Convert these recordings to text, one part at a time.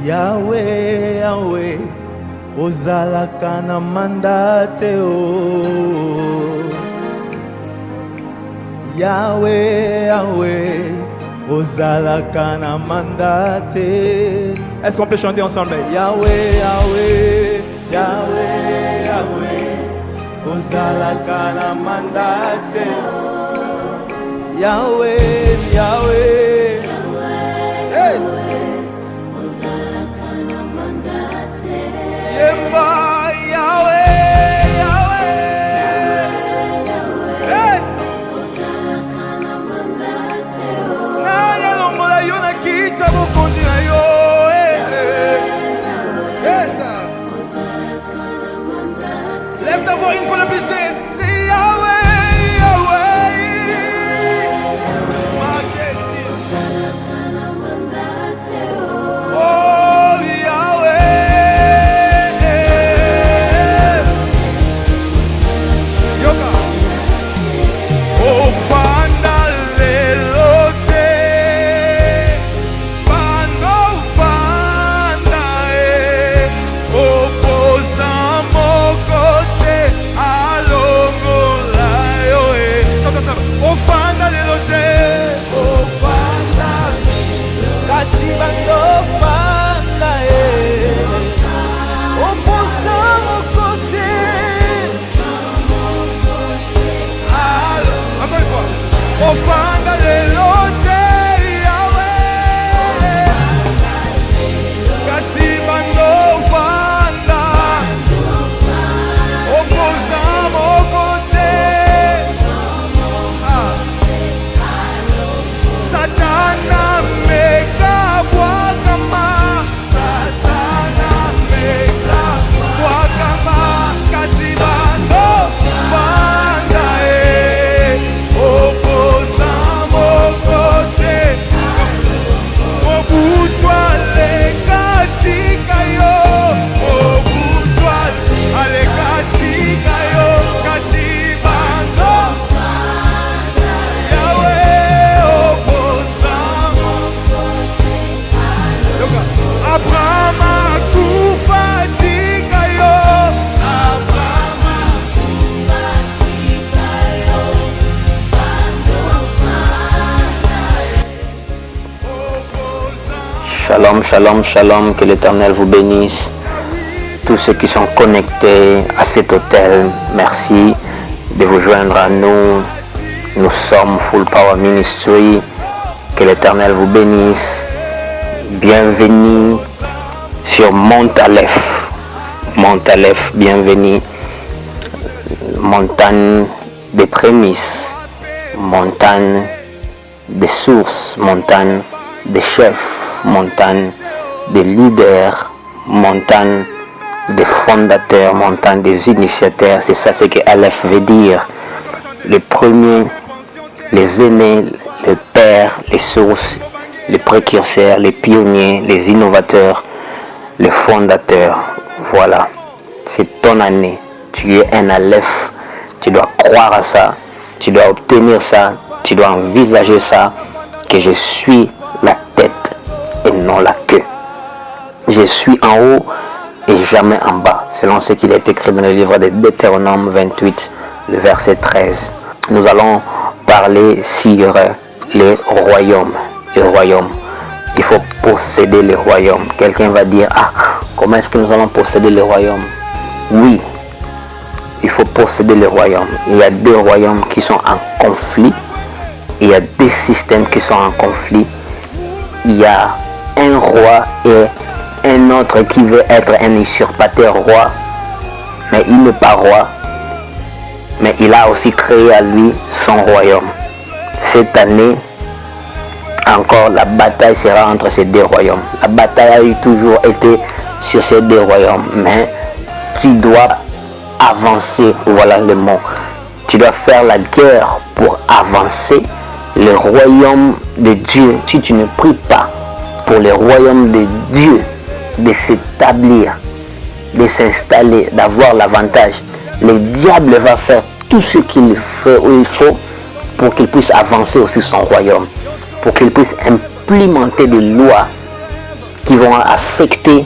Yahweh, Yahweh, ozalaka na mandate o. Yahweh, Yahweh, ozalaka na mandate. Est-ce qu'on peut chanter ensemble? Yahweh, Yahweh, Yahweh, Yahweh, ozalaka na mandate o. Yahweh, Yahweh, hey. Yemba, Yahweh, Yahweh, hey. Na yalongo la yo na kita bokondi na yo, yes. Lève ta voix une fois de plus, c'est Yahweh, Yahweh. Oh Yahweh. Shalom, shalom, shalom, que l'Éternel vous bénisse. Tous ceux qui sont connectés à cet hôtel, merci de vous joindre à nous. Nous sommes Full Power Ministry. Que l'Éternel vous bénisse. Bienvenue sur Mont Aleph. Mont Aleph, bienvenue. Montagne des prémices, montagne des sources, montagne des chefs, montagne des leaders, montagne des fondateurs, montagne des initiateurs. C'est ça ce que Aleph veut dire. Les premiers, les aînés, les pères, les sources, les précurseurs, les pionniers, les innovateurs, les fondateurs. Voilà, c'est ton année. Tu es un Aleph. Tu dois croire à ça. Tu dois obtenir ça. Tu dois envisager ça. Que je suis la tête et non la queue. Je suis en haut et jamais en bas, selon ce qu'il est écrit dans le livre de Deutéronome 28, le verset 13. Nous allons parler sur les royaumes. Les royaumes. Il faut posséder les royaumes. Quelqu'un va dire, ah, comment est-ce que nous allons posséder les royaumes? Oui, il faut posséder les royaumes. Il y a deux royaumes qui sont en conflit. Il y a deux systèmes qui sont en conflit. Il y a un roi et un autre qui veut être un usurpateur roi, mais il n'est pas roi, mais il a aussi créé à lui son royaume. Cette année, encore la bataille sera entre ces deux royaumes. La bataille a toujours été sur ces deux royaumes, mais tu dois avancer, voilà le mot. Tu dois faire la guerre pour avancer le royaume de Dieu. Si tu ne pries pas pour le royaume de Dieu de s'établir, de s'installer, d'avoir l'avantage, le diable va faire tout ce qu'il faut pour qu'il puisse avancer aussi son royaume, pour qu'il puisse implémenter des lois qui vont affecter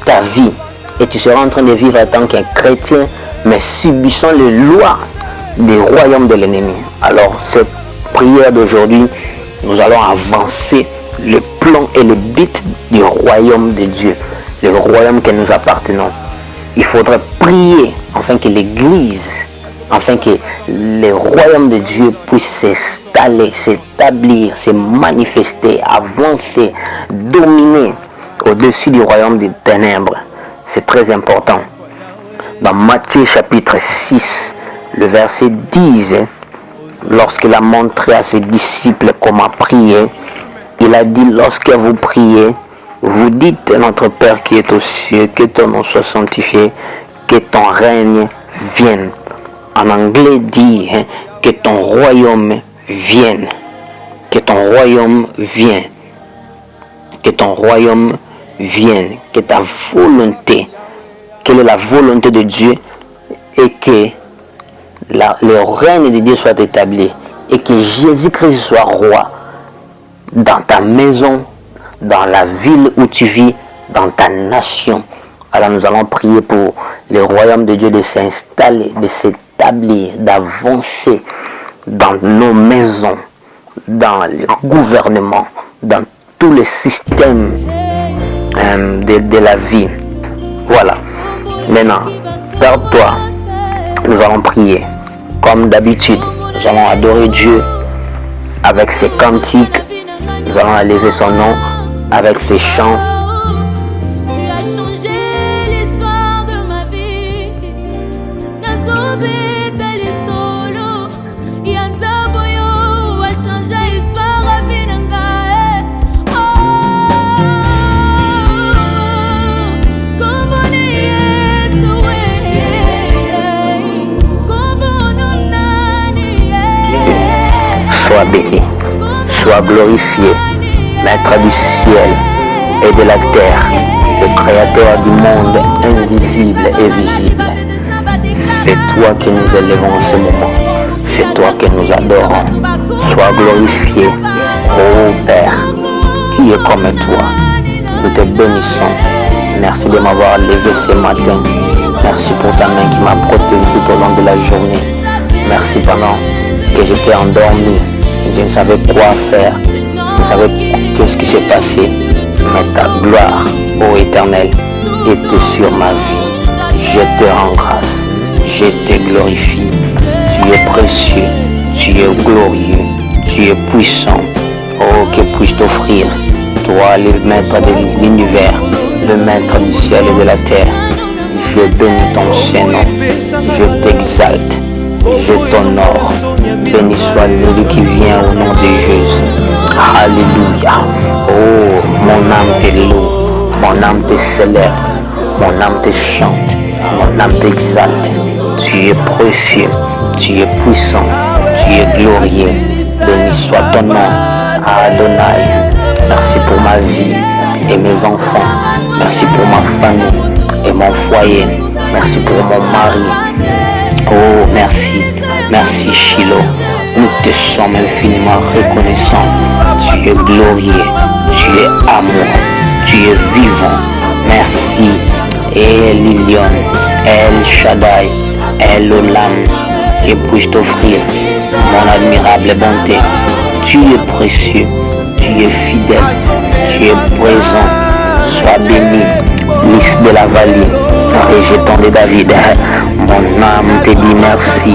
ta vie. Et tu seras en train de vivre en tant qu'un chrétien, mais subissant les lois des royaumes de l'ennemi. Alors, cette prière d'aujourd'hui, nous allons avancer le plan et le but du royaume de Dieu, le royaume que nous appartenons. Il faudra prier afin que l'Église, afin que le royaume de Dieu puisse s'installer, s'établir, se manifester, avancer, dominer au-dessus du royaume des ténèbres. C'est très important. Dans Matthieu chapitre 6, le verset 10, lorsqu'il a montré à ses disciples comment prier, il a dit, lorsque vous priez, vous dites, notre Père qui est aux cieux, que ton nom soit sanctifié, que ton règne vienne. En anglais dit que ton royaume vienne. Que ton royaume vienne. Que ton royaume vienne. Que ta volonté, quelle est la volonté de Dieu, et que le règne de Dieu soit établi. Et que Jésus-Christ soit roi dans ta maison, dans la ville où tu vis, dans ta nation. Alors nous allons prier pour le royaume de Dieu de s'installer, de s'établir, d'avancer dans nos maisons, dans le gouvernement, dans tous les systèmes de la vie. Voilà. Maintenant, garde-toi. Nous allons prier. Comme d'habitude, nous allons adorer Dieu avec ses cantiques. Nous allons élever son nom avec ses chants. Tu as changé l'histoire de ma vie. Nazobe tali solo. Yanzaboyo a changé l'histoire à Binanga. Oh, comme on est Sois béni, sois glorifié, Maître du ciel et de la terre, le Créateur du monde invisible et visible. C'est toi que nous élevons en ce moment. C'est toi que nous adorons. Sois glorifié, ô Père, qui est comme toi. Nous te bénissons. Merci de m'avoir levé ce matin. Merci pour ta main qui m'a protégé tout au long de la journée. Merci pendant que j'étais endormi. Je ne savais quoi faire. Je ne savais qu'est-ce qui s'est passé. Mais ta gloire, ô Éternel, était sur ma vie. Je te rends grâce. Je te glorifie. Tu es précieux. Tu es glorieux. Tu es puissant. Oh, que puis-je t'offrir, toi, le maître de l'univers, le maître du ciel et de la terre. Je bénis ton Saint-Nom. Je t'exalte. Je t'honore. Béni soit celui qui vient au nom de Jésus. Alléluia. Oh, mon âme te loue, mon âme te célèbre, mon âme te chante, mon âme t'exalte. Tu es précieux, tu es puissant, tu es glorieux. Béni soit ton nom, Adonai. Merci pour ma vie et mes enfants. Merci pour ma famille et mon foyer. Merci pour mon mari. Oh, merci. Merci, Shiloh. Nous te sommes infiniment reconnaissants. Tu es glorieux. Tu es amour. Tu es vivant. Merci. El Elyon, El Shaddai, El Olam. Que puis-je t'offrir, mon admirable bonté. Tu es précieux. Tu es fidèle. Tu es présent. Sois béni. Lys de la vallée, rejeton de David, mon âme te dit merci,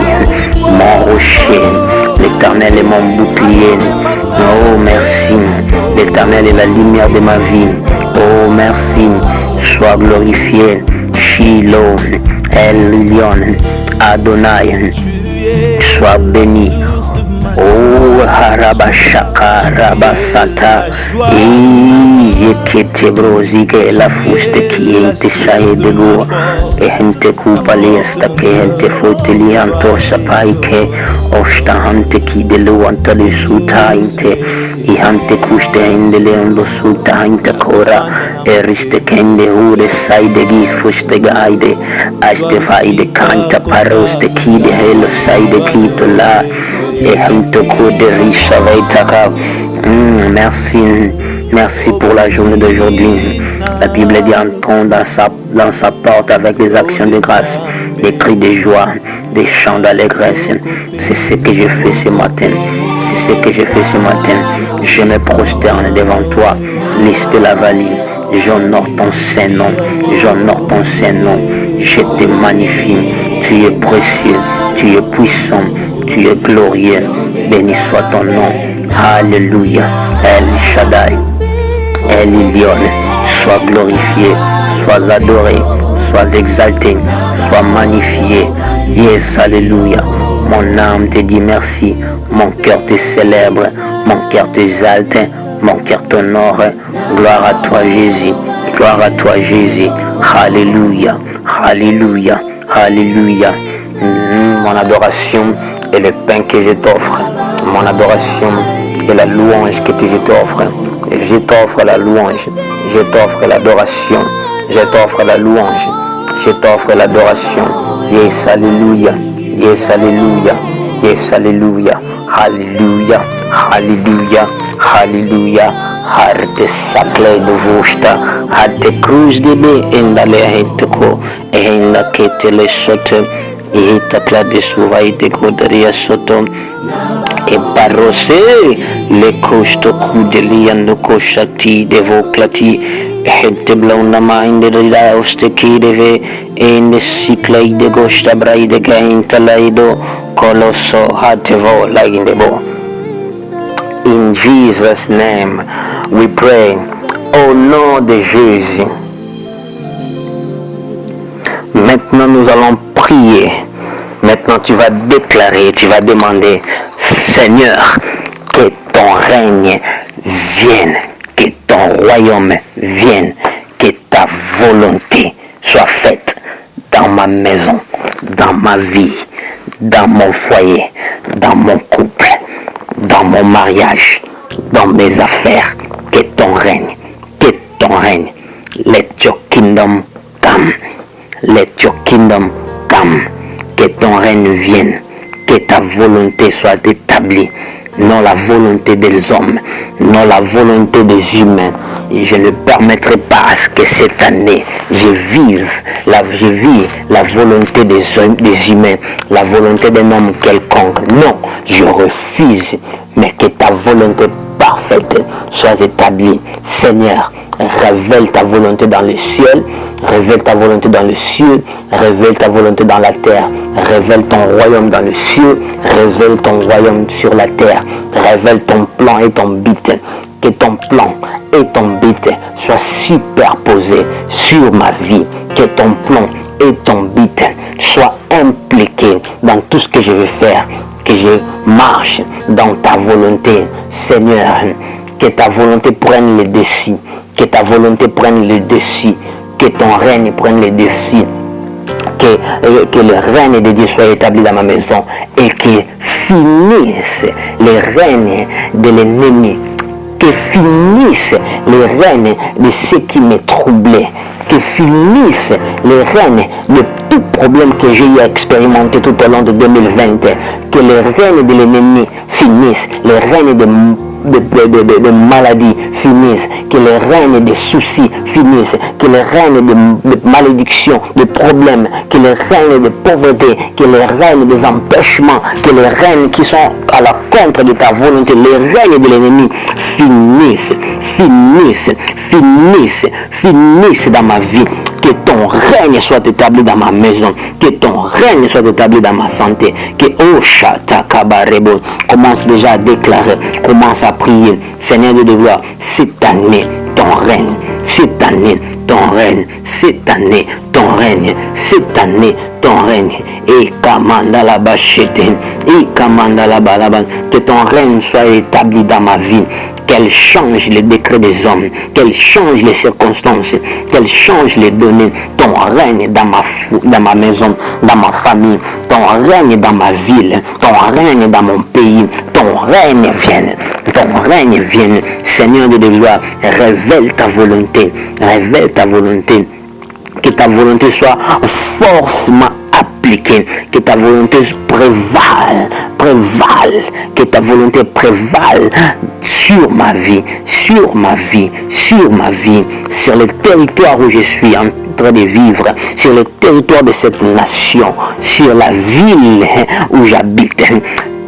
mon rocher, l'Éternel est mon bouclier. Oh merci, l'Éternel est la lumière de ma vie. Oh merci, sois glorifié, Shiloh, El Elyon, Adonai, sois béni. Oh Harabashaka Rabasata Yekete brozike la fuste qui ente shaye dego e hente kupali esta ke hente foteli anto sapaike osta hante ki de lo anta le suta inte I hante kuste hende le ando suta hante kora e riste kende ure saide gi fuste gaide aste faide kanta paroste ki de helo saide kito la e hante kode risa vaitaka Merci pour la journée d'aujourd'hui. La Bible dit entrons dans sa porte avec des actions de grâce, des cris de joie, des chants d'allégresse. C'est ce que j'ai fait ce matin. Je me prosterne devant toi, lys de la vallée. J'honore ton Saint-Nom. Je te magnifie. Tu es précieux, tu es puissant, tu es glorieux. Béni soit ton nom. Alléluia. El Shaddai, El Elyon, sois glorifié, sois adoré, sois exalté, sois magnifié. Yes, alléluia. Mon âme te dit merci, mon cœur te célèbre, mon cœur t'exalte, mon cœur t'honore. Gloire à toi Jésus, gloire à toi Jésus. Alléluia, alléluia, alléluia. Mon adoration est le pain que je t'offre. Mon adoration est la louange que je t'offre. Je t'offre la louange, je t'offre l'adoration, je t'offre la louange, je t'offre l'adoration. Yes, alléluia, yes, alléluia, yes, alléluia, alléluia, alléluia, alléluia. Harte sakle de vusta, harte cruz de be endale hitko, enda ketele soto, hitakla de suvaite kodaria soto. E barose le costo kudeliano koshati devoclati hette blonda mind de osteki deve en siklai de gosta braide gaintalaido colosso hatevo laindebo. In Jesus' name we pray. Au nom de Jésus. Maintenant nous allons prier. Maintenant tu vas déclarer, tu vas demander, Seigneur, que ton règne vienne, que ton royaume vienne, que ta volonté soit faite dans ma maison, dans ma vie, dans mon foyer, dans mon couple, dans mon mariage, dans mes affaires. Que ton règne, let your kingdom come, let your kingdom come. Que ton règne vienne, que ta volonté soit établie, non la volonté des hommes, non la volonté des humains. Et je ne permettrai pas à ce que cette année, je vive la volonté des humains, la volonté d'un homme quelconque. Non, je refuse, mais que ta volonté parfaite soit établie. Seigneur, révèle ta volonté dans le ciel, révèle ta volonté dans le ciel, révèle ta volonté dans la terre, révèle ton royaume dans le ciel, révèle ton royaume sur la terre, révèle ton plan et ton but, que ton plan et ton but soient superposés sur ma vie, que ton plan et ton but soient impliqués dans tout ce que je vais faire, que je marche dans ta volonté, Seigneur. Que ta volonté prenne le dessus, que ta volonté prenne le dessus, que ton règne prenne le dessus, que le règne de Dieu soit établi dans ma maison et que finisse le règne de l'ennemi, que finisse le règne de ceux qui me troublaient, que finisse le règne de tout problème que j'ai eu à expérimenter tout au long de 2020, que le règne de l'ennemi finisse, le règne de maladies finissent, que le règne des soucis finisse, que le règne de malédiction, de problèmes, que le règne de pauvreté, que le règne des empêchements, que les règnes qui sont à la contre de ta volonté, les règnes de l'ennemi finissent dans ma vie. Que ton règne soit établi dans ma maison, que ton règne soit établi dans ma santé, que Oshata Kabarebo commence déjà à déclarer, commence à prier. Seigneur de gloire, cette année, ton règne, cette année, ton règne, cette année, ton règne, cette année, ton règne. Et Kamanda la bachete, et Kamanda la balaban, que ton règne soit établi dans ma vie. Qu'elle change les décrets des hommes, qu'elle change les circonstances, qu'elle change les données. Ton règne dans ma maison, dans ma famille, ton règne dans ma ville, ton règne dans mon pays, ton règne vienne, Seigneur de gloire, révèle ta volonté, que ta volonté soit forcément appliquée, que ta volonté prévale, que ta volonté prévale sur sur ma vie, sur ma vie, sur ma vie, sur le territoire où je suis en train de vivre, sur le territoire de cette nation, sur la ville où j'habite.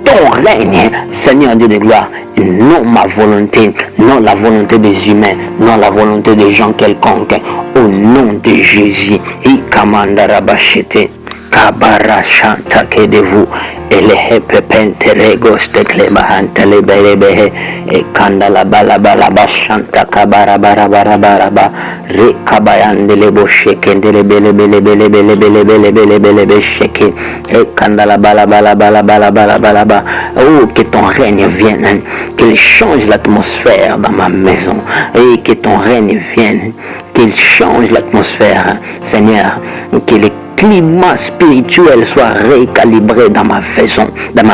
Ton règne, Seigneur Dieu de gloire, non ma volonté, non la volonté des humains, non la volonté des gens quelconques, au nom de Jésus. Ikamandarabashete. Kabara shanta ke de vous elehe pepente regos te klebahanta lebelebehe e kandala balabala bashanta kabara bara bara bara ba re kabayande lebo sheke ndele bele bele bele bele bele bele bele bele bele sheke e kandala balabala balabala balabala ba. Oh, que ton règne vienne, qu'il change l'atmosphère dans ma maison et que ton règne vienne, qu'il change l'atmosphère, Seigneur, que les climat spirituel soit récalibré dans ma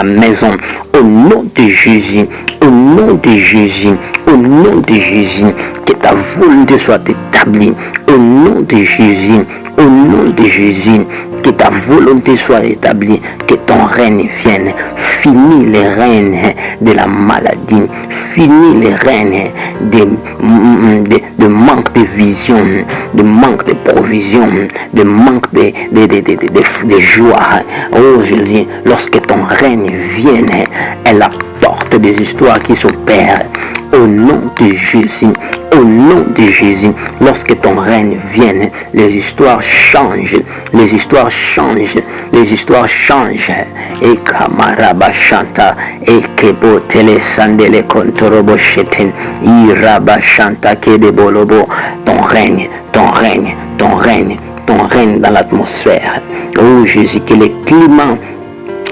maison, au nom de Jésus, au nom de Jésus, au nom de Jésus, que ta volonté soit établie, au nom de Jésus, au nom de Jésus, que ta volonté soit établie, que ton règne vienne, finis les règnes de la maladie, finis les règnes de manque de vision, de manque de provision, de manque de joie. Oh Jésus, lorsque ton règne vienne, elle apporte des histoires qui s'opèrent. Au nom de Jésus, au nom de Jésus, lorsque ton règne vienne, les histoires changent, les histoires changent, les histoires changent. Et Kamaraba Shanta, et Kebo Telesandele Kontorobo Shetin, Iraba Shanta Kedebolobo, ton règne, ton règne, ton règne, ton règne dans l'atmosphère. Oh Jésus, que les climats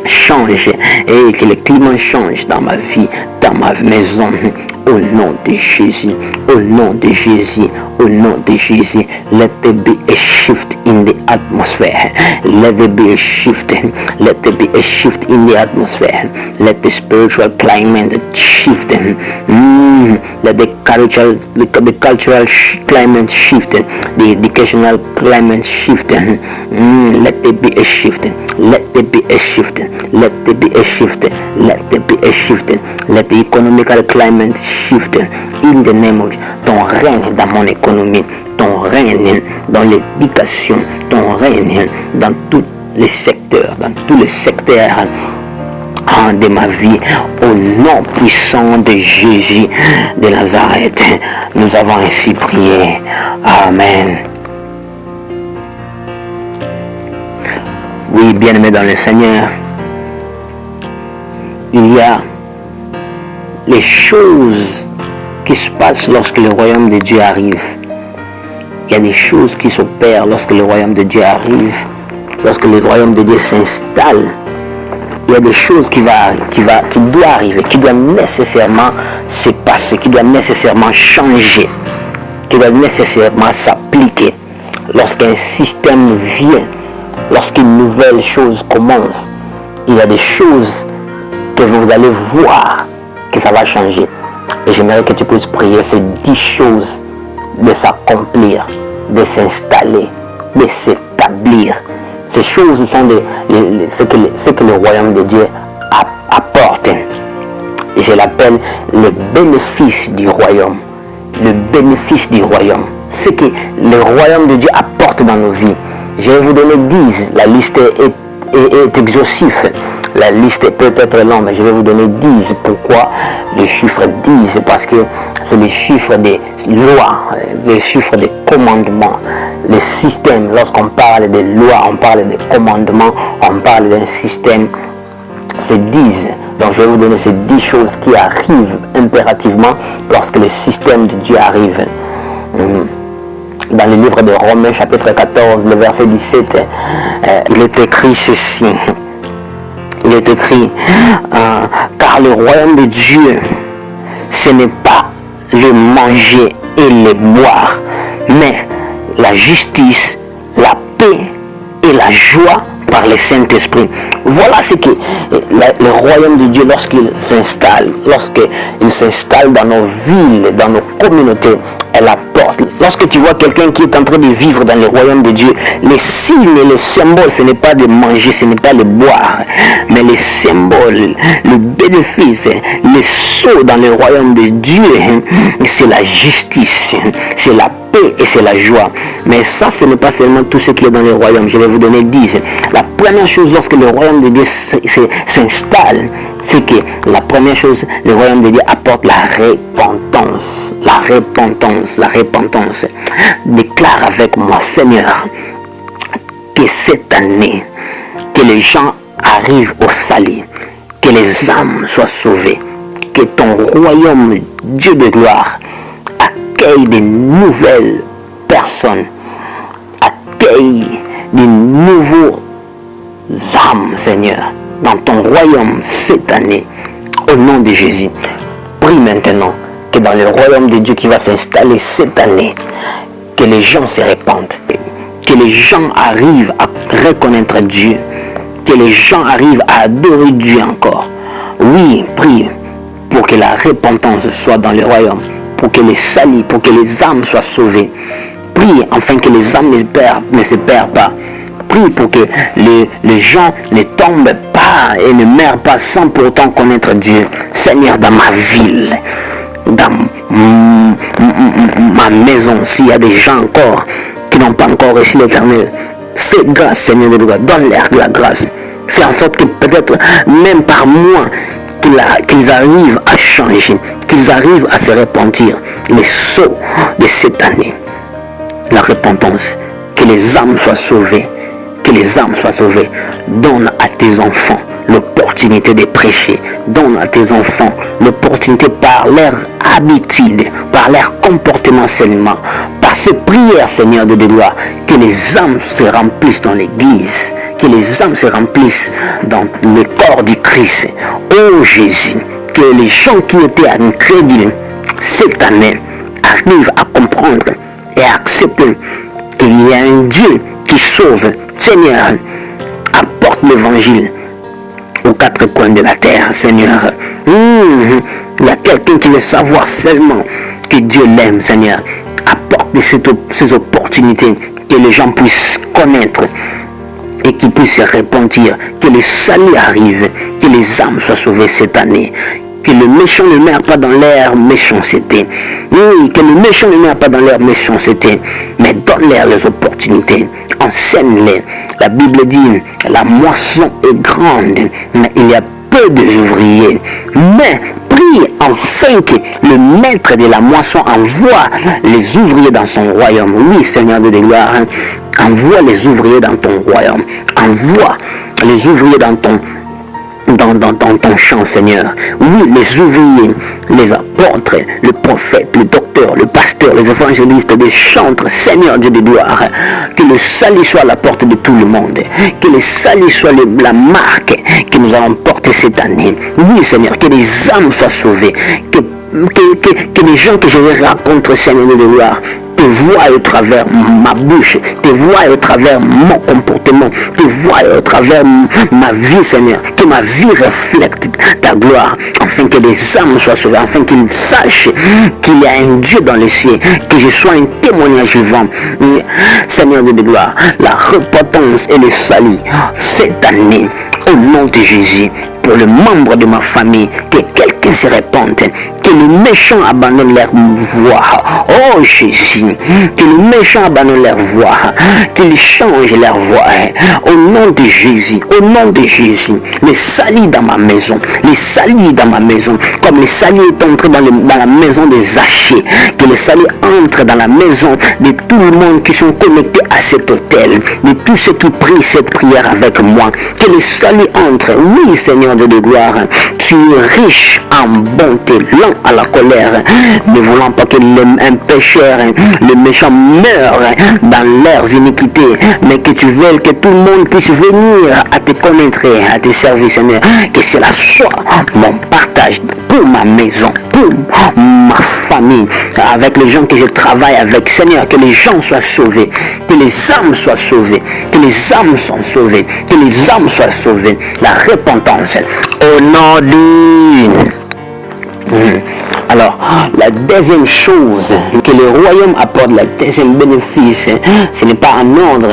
change et que le climat change dans ma vie, dans ma maison, au nom de Jésus, au nom de Jésus, au nom de Jésus. Let there be a shift in the atmosphere. Let there be a shift. Let there be a shift in the atmosphere. Let the spiritual climate shift. Let the cultural climate shift. The educational climate shift. Let there be a shift. Let there be a shift. Let there be a shift. Let there be a shift. Let the economical climate shift. In the name of ton règne dans mon économie, ton règne dans l'éducation, ton règne dans tous les secteurs, de ma vie, au nom puissant de Jésus de Nazareth. Nous avons ainsi prié. Amen. Oui, bien-aimés dans le Seigneur, il y a les choses qui se passent lorsque le royaume de Dieu arrive. Il y a des choses qui s'opèrent lorsque le royaume de Dieu arrive, lorsque le royaume de Dieu s'installe. Il y a des choses qui doivent arriver, qui doivent nécessairement se passer, qui doivent nécessairement changer, qui doivent nécessairement s'appliquer. Lorsqu'un système vient, lorsqu'une nouvelle chose commence, il y a des choses que vous allez voir que ça va changer. Et j'aimerais que tu puisses prier ces 10 choses de s'accomplir, de s'installer, de s'établir. Ces choses sont ce que le royaume de Dieu apporte. Et je l'appelle le bénéfice du royaume. Le bénéfice du royaume. Ce que le royaume de Dieu apporte dans nos vies. Je vais vous donner 10. La liste est exhaustive. La liste est peut-être longue, mais je vais vous donner 10. Pourquoi le chiffre 10? Parce que c'est le chiffre des lois, le chiffre des commandements. Le système, lorsqu'on parle de lois, on parle de commandements, on parle d'un système, c'est 10. Donc je vais vous donner ces 10 choses qui arrivent impérativement lorsque le système de Dieu arrive. Dans le livre de Romains, chapitre 14, le verset 17, il est écrit ceci. Il est écrit, car le royaume de Dieu, ce n'est pas le manger et le boire, mais la justice, la paix et la joie par le Saint-Esprit. Voilà ce que le royaume de Dieu, lorsqu'il s'installe dans nos villes, dans nos communautés, elle apporte. Lorsque tu vois quelqu'un qui est en train de vivre dans le royaume de Dieu, les signes et les symboles, ce n'est pas de manger, ce n'est pas de boire, mais les symboles, le bénéfice, les sauts dans le royaume de Dieu, c'est la justice, c'est la paix et c'est la joie. Mais ça, ce n'est pas seulement tout ce qui est dans le royaume. Je vais vous donner 10. La première chose, lorsque le royaume de Dieu s'installe, c'est que la première chose, le royaume de Dieu apporte la repentance. La repentance, la repentance. Déclare avec moi, Seigneur, que cette année, que les gens arrivent au salut, que les âmes soient sauvées, que ton royaume, Dieu de gloire, accueille de nouvelles personnes, accueille de nouveaux âmes, Seigneur, dans ton royaume cette année, au nom de Jésus. Prie maintenant que dans le royaume de Dieu qui va s'installer cette année, que les gens se répandent, que les gens arrivent à reconnaître Dieu, que les gens arrivent à adorer Dieu encore. Oui, prie pour que la repentance soit dans le royaume, pour que les salis, pour que les âmes soient sauvées. Prie afin que les âmes ne se perdent pas. Prie pour que les gens ne tombent pas et ne meurent pas sans pourtant connaître Dieu. Seigneur, dans ma ville, dans ma maison, s'il y a des gens encore qui n'ont pas encore reçu l'Éternel, fais grâce, Seigneur de Dieu, donne-leur la grâce. Fais en sorte que peut-être même par moi, qu'ils arrivent à changer, qu'ils arrivent à se repentir. Les sauts de cette année, la repentance, que les âmes soient sauvées, que les âmes soient sauvées. Donne à tes enfants l'opportunité de prêcher. Donne à tes enfants l'opportunité par leur habitude, par leur comportement seulement, par ces prières, Seigneur de gloire, que les âmes se remplissent dans l'église, que les âmes se remplissent dans le corps du Christ. Oh Jésus, que les gens qui étaient incrédules cette année arrivent à comprendre et à accepter qu'il y a un Dieu qui sauve. Seigneur, apporte l'évangile aux quatre coins de la terre, Seigneur. Il y a quelqu'un qui veut savoir seulement que Dieu l'aime, Seigneur. Apporte ces opportunités, que les gens puissent connaître et qu'ils puissent se repentir, que le salut arrive, que les âmes soient sauvées cette année. Que le méchant ne meurt pas dans leur méchanceté. Oui, que le méchant ne meurt pas dans leur méchanceté, mais donne-leur les opportunités. Enseigne-les. La Bible dit, la moisson est grande, mais il y a peu d'ouvriers. Mais prie enfin que le maître de la moisson envoie les ouvriers dans son royaume. Oui, Seigneur de gloire, envoie les ouvriers dans ton royaume. Envoie les ouvriers dans ton champ, Seigneur. Oui, les ouvriers, les apôtres, le prophète, le docteur, le pasteur, les évangélistes, les chantres, Seigneur Dieu de gloire, que le salut soit à la porte de tout le monde, que le salut soit la marque que nous allons porter cette année. Oui, Seigneur, que les âmes soient sauvées, que les gens que je vais rencontrer, Seigneur de gloire, te voient au travers ma bouche, te voient au travers mon comportement, te voient au travers ma vie, Seigneur, que ma vie reflète ta gloire, afin que les âmes soient sauvées, afin qu'ils sachent qu'il y a un Dieu dans le ciel, que je sois un témoignage vivant. Seigneur de gloire, la repentance et le salut cette année, au nom de Jésus, pour le membre de ma famille, que quelqu'un se répande, que les méchants abandonnent leur voie. Oh Jésus, que les méchants abandonnent leur voie, qu'ils changent leur voie. Au nom de Jésus, au nom de Jésus, les salut dans ma maison, les salut dans ma maison, comme les salut est entré dans la maison des Zachée, que les salut entre dans la maison de tout le monde qui sont connectés à cet hôtel, de tous ceux qui prient cette prière avec moi, que les salut entre. Oui, Seigneur de gloire, tu es riche en bonté, lent à la colère, ne voulant pas que un pécheur, le méchant meure dans leurs iniquités, mais que tu veux que tout le monde puisse venir à te connaître, à te servir, Seigneur. Que cela soit mon partage pour ma maison, pour ma famille, avec les gens que je travaille avec. Seigneur, que les gens soient sauvés, que les âmes soient sauvées, que les âmes soient sauvées, que les âmes soient sauvées. La repentance. Au nom de... Alors, la deuxième chose que le royaume apporte, la deuxième bénéfice, ce n'est pas un ordre,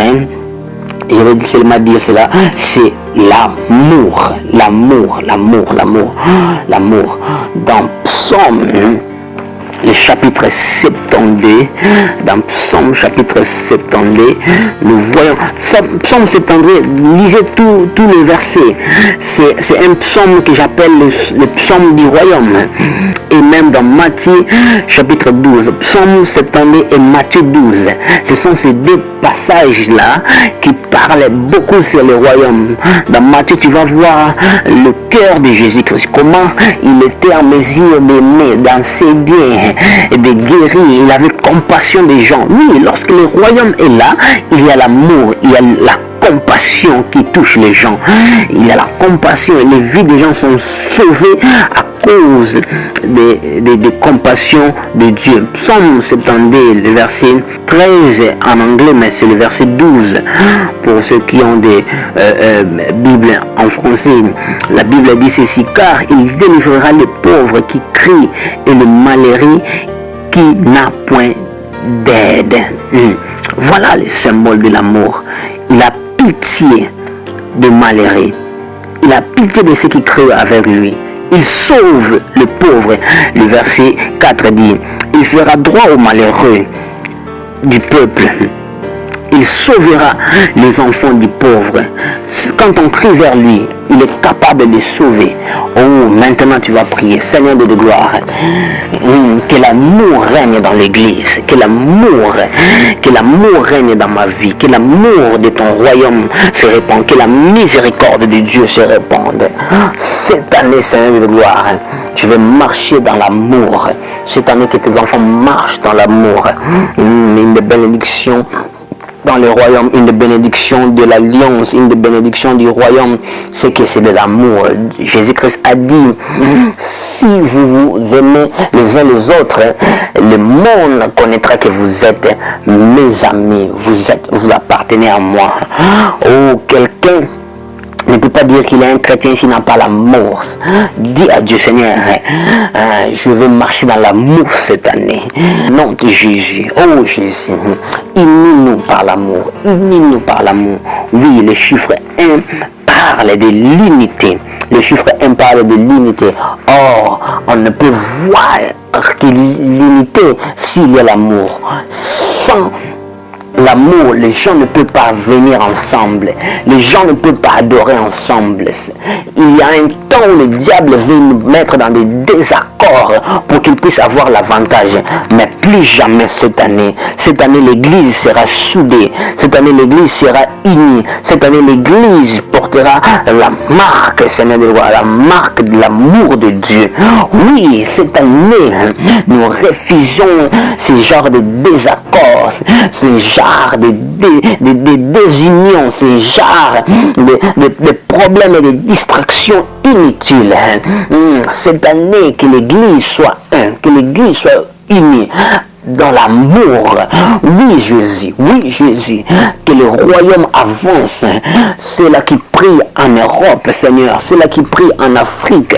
je vais seulement dire cela, c'est l'amour, l'amour, l'amour, l'amour, l'amour. Dans Psaume, le chapitre 72, dans Psaume chapitre 72, nous voyons, Psaume 72, lisez tous les versets, c'est un psaume que j'appelle le psaume du royaume, et même dans Matthieu chapitre 12, Psaume 72 et Matthieu 12, ce sont ces deux passages-là qui parlent beaucoup sur le royaume. Dans Matthieu, tu vas voir le cœur de Jésus-Christ, comment il était en mesure d'aimer, dans ses biens, et de guérir, il avait compassion des gens. Oui, lorsque le royaume est là, il y a l'amour, il y a la compassion qui touche les gens. Il y a la compassion et les vies des gens sont sauvées à cause de compassion de Dieu. Psaume 72, le verset 13 en anglais, mais c'est le verset 12 pour ceux qui ont des Bibles en français. La Bible dit ceci: car il délivrera les pauvres qui crient et le malheureux qui n'a point d'aide. Voilà le symbole de l'amour. Il a pitié des malheureux. Il a pitié de ceux qui crient avec lui. Il sauve le pauvre. Le verset 4 dit: il fera droit aux malheureux du peuple. Il sauvera les enfants du pauvre. Quand on crie vers lui, il est capable de sauver. Oh, maintenant tu vas prier. Seigneur de gloire, que l'amour règne dans l'église, que l'amour règne dans ma vie, que l'amour de ton royaume se répande, que la miséricorde de Dieu se répande. Cette année, Seigneur de gloire, tu veux marcher dans l'amour. Cette année, que tes enfants marchent dans l'amour. Une bénédiction dans le royaume, une bénédiction de l'alliance, une bénédiction du royaume, c'est que c'est de l'amour. Jésus-Christ a dit: si vous vous aimez les uns les autres, le monde connaîtra que vous êtes mes amis, vous appartenez à moi. Oh, quelqu'un ne peut pas dire qu'il est un chrétien s'il n'a pas l'amour. Dis à Dieu: Seigneur, je veux marcher dans l'amour cette année. Nom de Jésus. Oh Jésus, unis-nous par l'amour. Unis-nous par l'amour. Oui, le chiffre 1 parle de l'unité. Le chiffre 1 parle de l'unité. Or, on ne peut voir que l'unité s'il y a l'amour. Sans l'amour, les gens ne peuvent pas venir ensemble. Les gens ne peuvent pas adorer ensemble. Il y a un temps où le diable veut nous mettre dans des désaccords pour qu'il puisse avoir l'avantage. Mais plus jamais cette année. Cette année, l'église sera soudée. Cette année, l'église sera unie. Cette année, l'église portera la marque, Seigneur de gloire, la marque de l'amour de Dieu. Oui, cette année, nous refusons ce genre de désaccords, ce genre de désunions, ce genre de problèmes et de distractions inutiles. Cette année, que l'église soit un, que l'église soit unie dans l'amour. Oui Jésus, que le royaume avance. C'est là qui prie en Europe, Seigneur, c'est là qui prie en Afrique.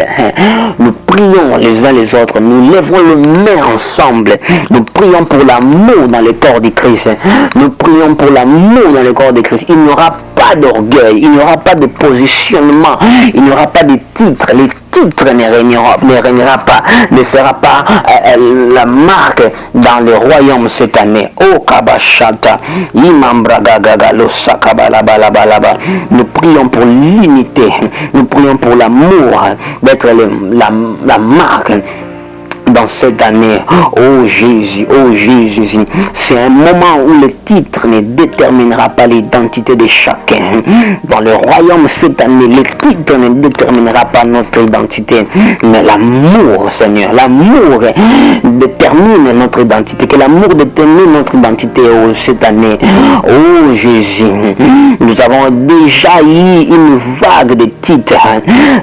Nous prions les uns les autres, nous lèvons les mains ensemble, nous prions pour l'amour dans le corps de Christ, nous prions pour l'amour dans le corps de Christ. Il n'y aura pas d'orgueil, il n'y aura pas de positionnement, il n'y aura pas de titre. Les titres ne régnera pas, ne fera pas la marque dans le royaume cette année. Oh Kabashata, Imambragagaga, Losakabalabalaba. Nous prions pour l'unité, nous prions pour l'amour, d'être la marque dans cette année. Oh Jésus, c'est un moment où le titre ne déterminera pas l'identité de chacun. Dans le royaume cette année, le titre ne déterminera pas notre identité, mais l'amour, Seigneur, l'amour détermine notre identité, que l'amour détermine notre identité cette année. Oh Jésus, nous avons déjà eu une vague de titres,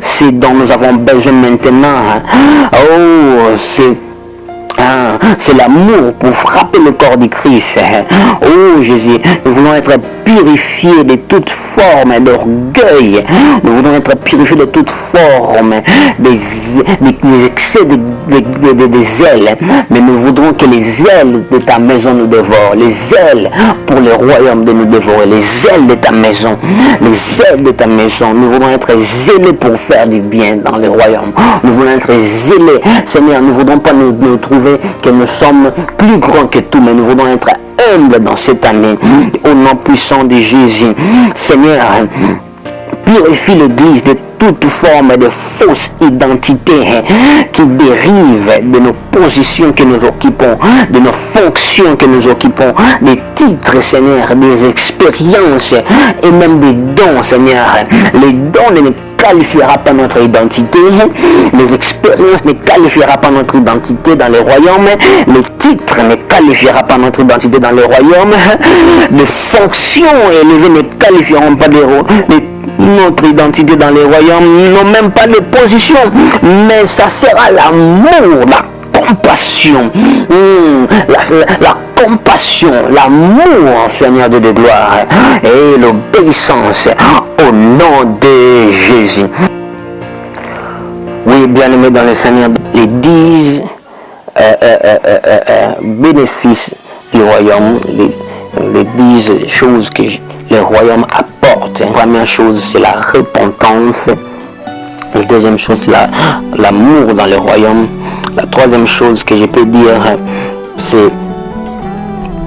ce dont nous avons besoin maintenant. Oh, c'est c'est l'amour pour frapper le corps du Christ. Oh Jésus, nous voulons être purifiés de toute forme d'orgueil. Nous voulons être purifiés de toute forme des excès des zèles. Mais nous voudrons que les ailes de ta maison nous dévorent. Les ailes pour le royaume de nous dévorer. Les ailes de ta maison. Les ailes de ta maison. Nous voulons être zélés pour faire du bien dans le royaume. Nous voulons être zélés. Seigneur, nous ne voudrons pas nous trouver que nous sommes plus grands que tout, mais nous voulons être humbles dans cette année. Au nom puissant de Jésus. Seigneur, purifie l'Église de toute forme de fausse identité qui dérive de nos positions que nous occupons, de nos fonctions que nous occupons, des titres, Seigneur, des expériences et même des dons, Seigneur. Les dons ne qualifiera pas notre identité, les expériences ne qualifiera pas notre identité dans le royaume, les titres ne qualifiera pas notre identité dans le royaume, les fonctions élevées ne qualifieront pas notre identité dans les royaumes, non même pas les positions, mais ça sera l'amour, la compassion, la compassion, l'amour, Seigneur de gloire, et l'obéissance au nom de Jésus. Oui, bien-aimés dans le Seigneur, les 10 bénéfices du royaume, les 10 choses que le royaume apporte. La première chose, c'est la repentance. La deuxième chose, c'est l'amour dans le royaume. La troisième chose que je peux dire, c'est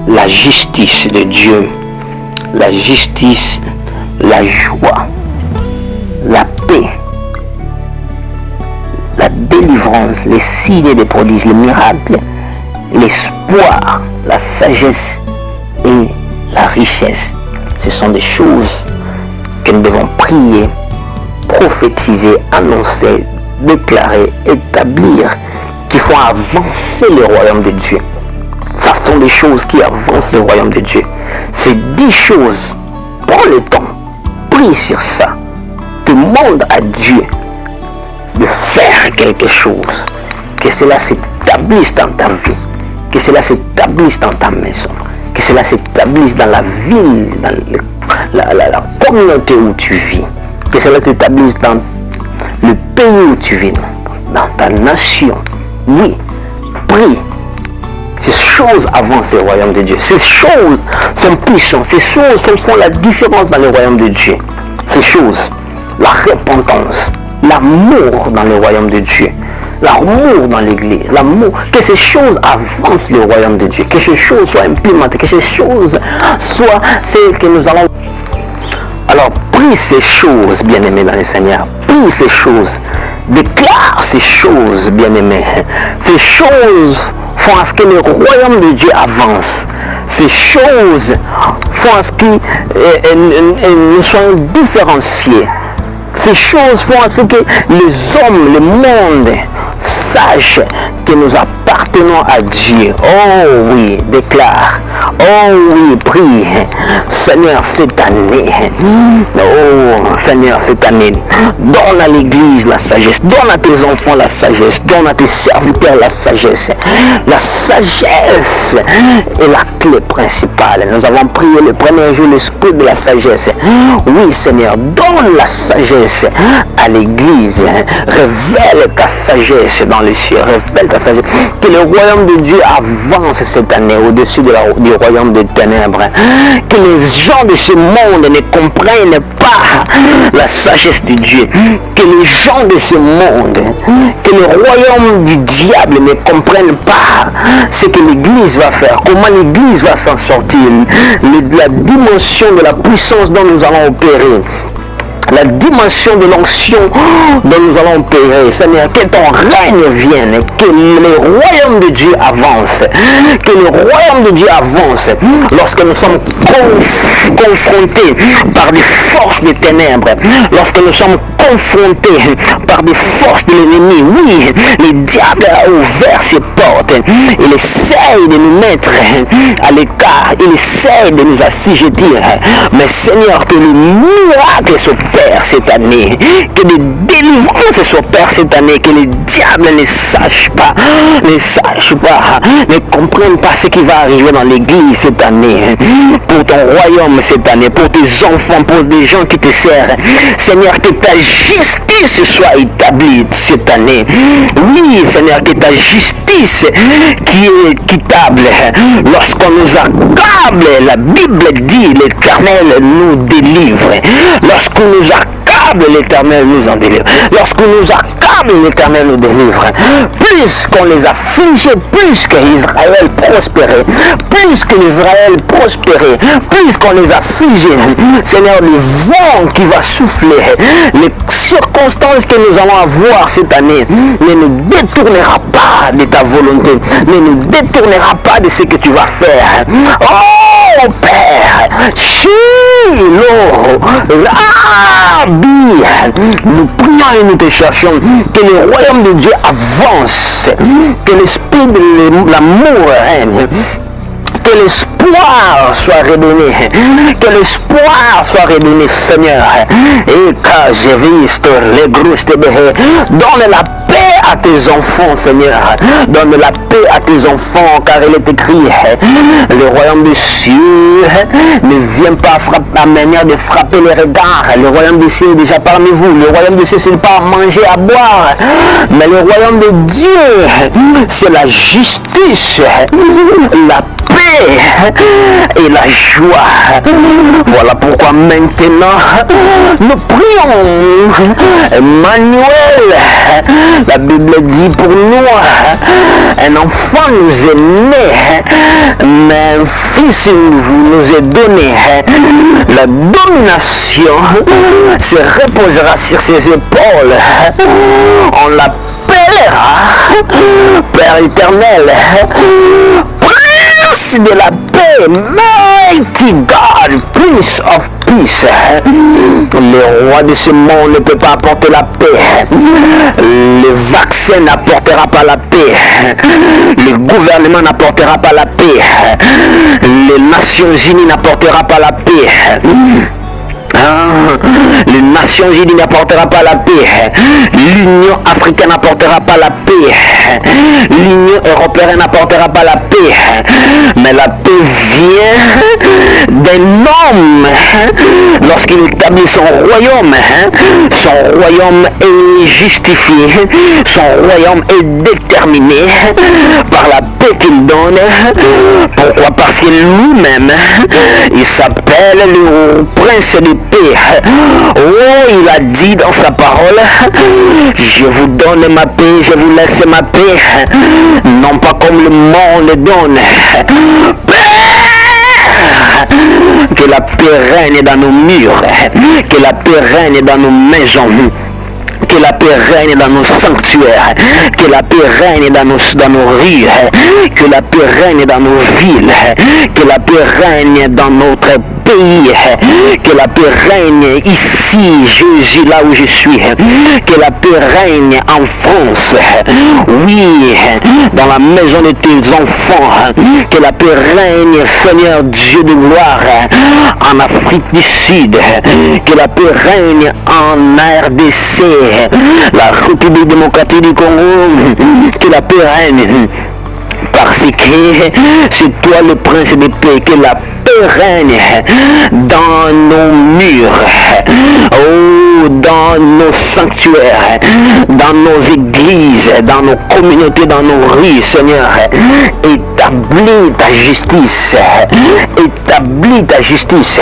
la justice de Dieu. La justice, la joie, la paix, la délivrance, les signes des prodiges, les miracles, l'espoir, la sagesse et la richesse. Ce sont des choses que nous devons prier, prophétiser, annoncer, déclarer, établir, qui font avancer le royaume de Dieu. Ce sont des choses qui avancent le royaume de Dieu. Ces 10 choses, prends le temps, prie sur ça, demande à Dieu de faire quelque chose, que cela s'établisse dans ta vie, que cela s'établisse dans ta maison, que cela s'établisse dans la ville, dans la communauté où tu vis, que cela s'établisse dans le pays où tu vis, dans ta nation. Oui, prie. Ces choses avancent le royaume de Dieu. Ces choses sont puissantes. Ces choses font la différence dans le royaume de Dieu. Ces choses, la repentance, l'amour dans le royaume de Dieu, l'amour dans l'église, l'amour, que ces choses avancent le royaume de Dieu, que ces choses soient implémentées, que ces choses soient celles que nous allons... Alors, prie ces choses, bien-aimés dans le Seigneur, prie ces choses, déclare ces choses, bien-aimés. Ces choses font à ce que le royaume de Dieu avance. Ces choses font à ce que nous soyons différenciés. Ces choses font à ce que les hommes, le monde, sachent que nous appartenons à Dieu. Oh oui, déclare. Oh oui, prie. Seigneur, cette année. Oh Seigneur, cette année. Donne à l'église la sagesse. Donne à tes enfants la sagesse. Donne à tes serviteurs la sagesse. La sagesse est la clé principale. Nous avons prié le premier jour l'esprit de la sagesse. Oui Seigneur, donne la sagesse à l'église. Révèle ta sagesse dans les cieux. Révèle ta sagesse. Que le royaume de Dieu avance cette année au-dessus du royaume des ténèbres. Que les gens de ce monde ne comprennent pas la sagesse de Dieu. Que les gens de ce monde, que le royaume du diable ne comprennent pas ce que l'église va faire, comment l'église va s'en sortir, la dimension de la puissance dont nous allons opérer, la dimension de l'onction dont nous allons opérer. Seigneur, que ton règne vienne, que le royaume de Dieu avance, que le royaume de Dieu avance lorsque nous sommes confrontés par des forces des ténèbres, lorsque nous sommes confrontés par des forces de l'ennemi. Oui, le diable a ouvert ses portes. Il essaye de nous mettre à l'écart. Il essaye de nous assujettir. Mais Seigneur, que le miracle s'opère cette année. Que les délivrances s'opèrent cette année. Que le diable ne sache pas, ne comprenne pas ce qui va arriver dans l'église cette année. Pour ton royaume cette année. Pour tes enfants, pour des gens qui te servent. Seigneur, que ta justice soit établie cette année. Oui, Seigneur, que ta justice qui est équitable. Lorsqu'on nous accable, la Bible dit, l'Éternel nous délivre. Lorsqu'on nous accable, l'Éternel nous en délivre. Lorsqu'on nous accable, l'Éternel nous délivre. Plus qu'on les affligeait, plus qu'Israël prospérait. Plus que l'Israël prospérait, plus qu'on les affligeait. Seigneur, le vent qui va souffler, les circonstances que nous allons avoir cette année ne nous détournera pas de ta volonté, ne nous détournera pas de ce que tu vas faire. Oh Père, Shiloh, Rabbi, nous prions et nous te cherchons que le royaume de Dieu avance, que l'esprit de l'amour règne, que l'espoir soit redonné, que l'espoir soit redonné, Seigneur. Et quand j'ai vu les grosses tébérées, donne la paix à tes enfants, Seigneur. Donne la paix à tes enfants, car il est écrit, le royaume des cieux ne vient pas à manière de frapper les regards. Le royaume des cieux est déjà parmi vous. Le royaume des cieux, ce n'est pas à manger, à boire, mais le royaume de Dieu, c'est la justice, la paix et la joie. Voilà pourquoi maintenant nous prions. Emmanuel, la Bible dit pour nous, un enfant nous est né, mais un fils nous est donné. La domination se reposera sur ses épaules. On l'appellera Père éternel, Prince de la paix, Mighty God, Prince of Peace. Le roi de ce monde ne peut pas apporter la paix. Le vaccin n'apportera pas la paix. Le gouvernement n'apportera pas la paix. Les Nations Unies n'apportera pas la paix. Les Nations Unies n'apportera pas la paix. L'Union africaine n'apportera pas la paix. L'Union européenne n'apportera pas la paix. Mais la paix vient d'un homme lorsqu'il établit son royaume. Son royaume est justifié. Son royaume est déterminé par la paix qu'il donne. Pourquoi? Parce que lui-même, il s'appelle le prince de paix. Oh, il a dit dans sa parole, je vous donne ma paix, je vous laisse ma paix, non pas comme le monde donne. Que la paix règne dans nos murs, que la paix règne dans nos maisons, que la paix règne dans nos sanctuaires, que la paix règne dans nos rues, que la paix règne dans nos villes, que la paix règne dans notre pays, que la paix règne ici, Jésus, là où je suis, que la paix règne en France, oui, dans la maison de tes enfants, que la paix règne, Seigneur Dieu de gloire, en Afrique du Sud, que la paix règne en RDC, la République démocratique du Congo, que la paix règne, parce que c'est toi le prince de paix, que la paix règne dans nos murs, oh, dans nos sanctuaires, dans nos églises, dans nos communautés, dans nos rues, Seigneur. Établis ta justice, établis ta justice.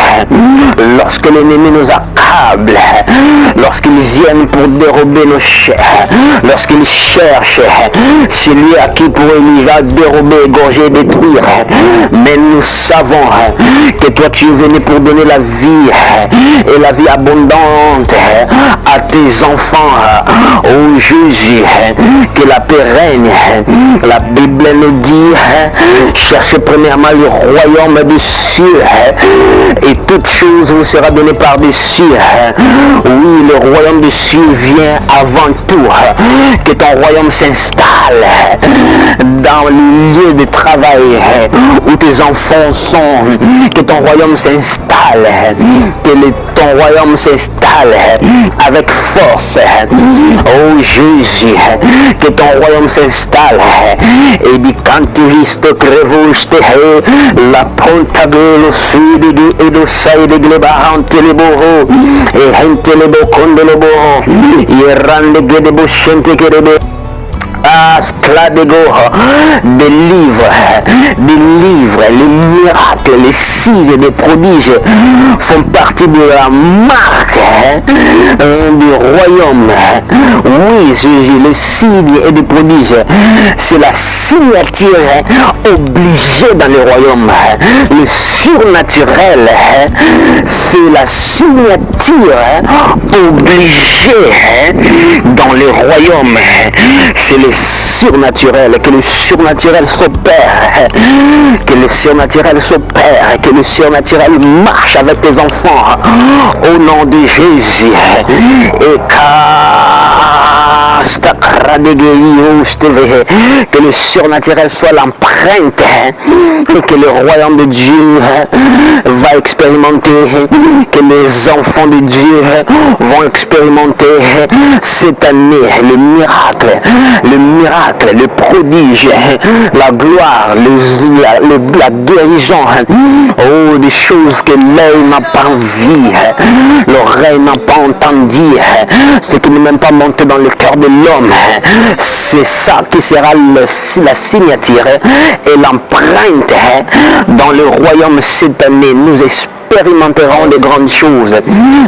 Lorsque l'ennemi nous accable, lorsqu'ils viennent pour dérober nos chairs, lorsqu'ils cherchent celui à qui pour lui va dérober, égorger, détruire, mais nous savons que toi tu es venu pour donner la vie et la vie abondante. à tes enfants, ô Jésus, que la paix règne. La Bible nous dit, cherchez premièrement le royaume des cieux, et toute chose vous sera donnée par-dessus. Oui, le royaume des cieux vient avant tout. Que ton royaume s'installe dans les lieux de travail où tes enfants sont. Que ton royaume s'installe. Que ton royaume s'installe avec force. Oh Jésus, que ton royaume s'installe. Et dit quand tu vistes la pontague, le sud et le saïd de glébahante les boho, et hente les bocon de l'oboho, et rende guedebo chente guedebo. Des livres, les miracles, les signes, les prodiges font partie de la marque du royaume. Oui, Jésus, les signes et les prodiges, c'est la signature obligée dans le royaume. Le surnaturel, c'est la signature obligée dans le royaume. C'est le surnaturel, que le surnaturel s'opère, que le surnaturel s'opère, que le surnaturel marche avec tes enfants au nom de Jésus. Et que le surnaturel soit l'empreinte que le royaume de Dieu va expérimenter, que les enfants de Dieu vont expérimenter cette année le miracle, le prodige, la gloire, la guérison, oh, des choses que l'œil n'a pas vues, l'oreille n'a pas entendu, ce qui n'est même pas monté dans le cœur de l'homme. C'est ça qui sera la signature et l'empreinte dans le royaume cette année. Nous expérimenterons de grandes choses.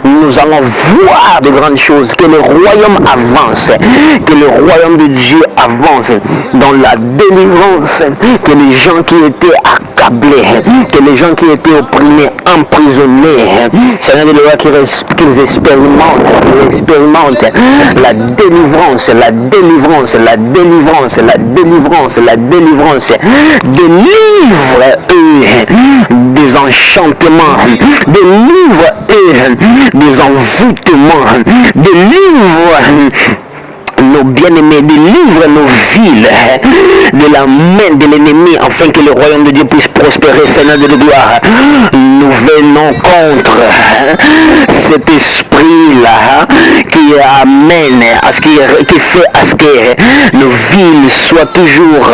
Nous allons voir de grandes choses. Que le royaume avance. Que le royaume de Dieu avance dans la délivrance. Que les gens qui étaient accablés, que les gens qui étaient opprimés, emprisonnés, Seigneur de loi qu'ils expérimentent la délivrance, la délivrance, la délivrance, la délivrance, la délivrance. Délivre-eux des enchantements, délivre-eux des envoûtements, délivre nos bien-aimés, délivre nos villes de la main de l'ennemi, afin que le royaume de Dieu puisse prospérer. Seigneur de gloire, nous venons contre cet esprit-là qui amène à ce qui fait à ce que nos villes soient toujours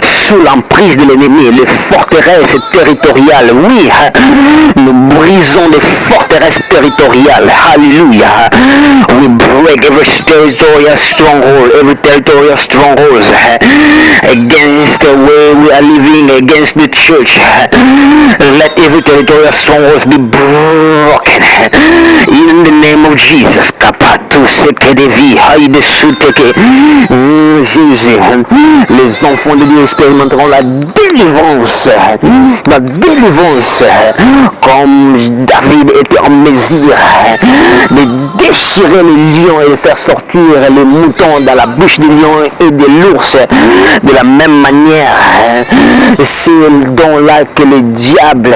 sous l'emprise de l'ennemi, les forteresses territoriales. Oui, nous brisons les forteresses territoriales. Alléluia. We break every territorial stronghold, every territorial strongholds against the way we are living, against the church. Let every territorial stronghold be broken in the name of Jesus. Jésus, les enfants de Dieu expérimenteront la délivrance, comme David était en mesure de déchirer les lions et de faire sortir les moutons dans la bouche du lion et de l'ours. De la même manière, c'est le don-là que le diable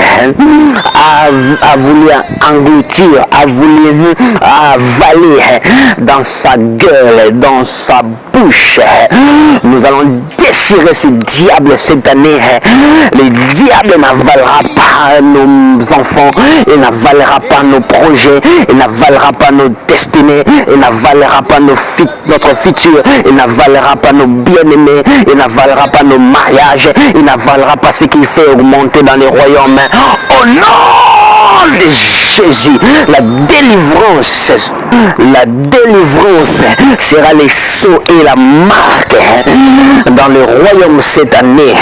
a voulu engloutir, a voulu avaler dans sa gueule, dans sa bouche. Nous allons déchirer ce diable cette année. Le diable n'avalera pas nos enfants, il n'avalera pas nos projets, il n'avalera pas nos destinées, il n'avalera pas notre futur, il n'avalera pas nos bien-aimés, il n'avalera pas nos mariages, il n'avalera pas ce qu'il fait augmenter dans les royaumes. Au nom de Jésus, la délivrance sera les sceaux et la marque dans le royaume cette année.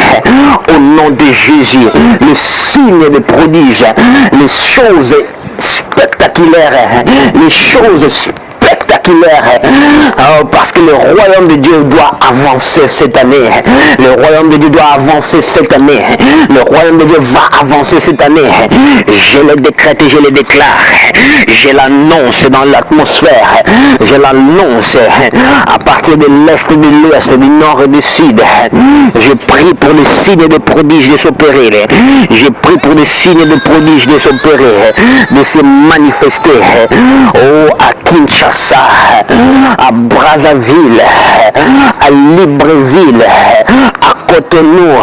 Au nom de Jésus, le signe de prodige, les choses spectaculaires, les choses spectaculaires spectaculaire. Oh, parce que le royaume de Dieu doit avancer cette année. Le royaume de Dieu doit avancer cette année. Le royaume de Dieu va avancer cette année. Je le décrète et je le déclare. Je l'annonce dans l'atmosphère. Je l'annonce à partir de l'est, de l'ouest, du nord et du sud. Je prie pour des signes et des prodiges de s'opérer. Je prie pour des signes et des prodiges de s'opérer, de se manifester. Oh, à Kinshasa, à Brazzaville, à Libreville, à Cotonou,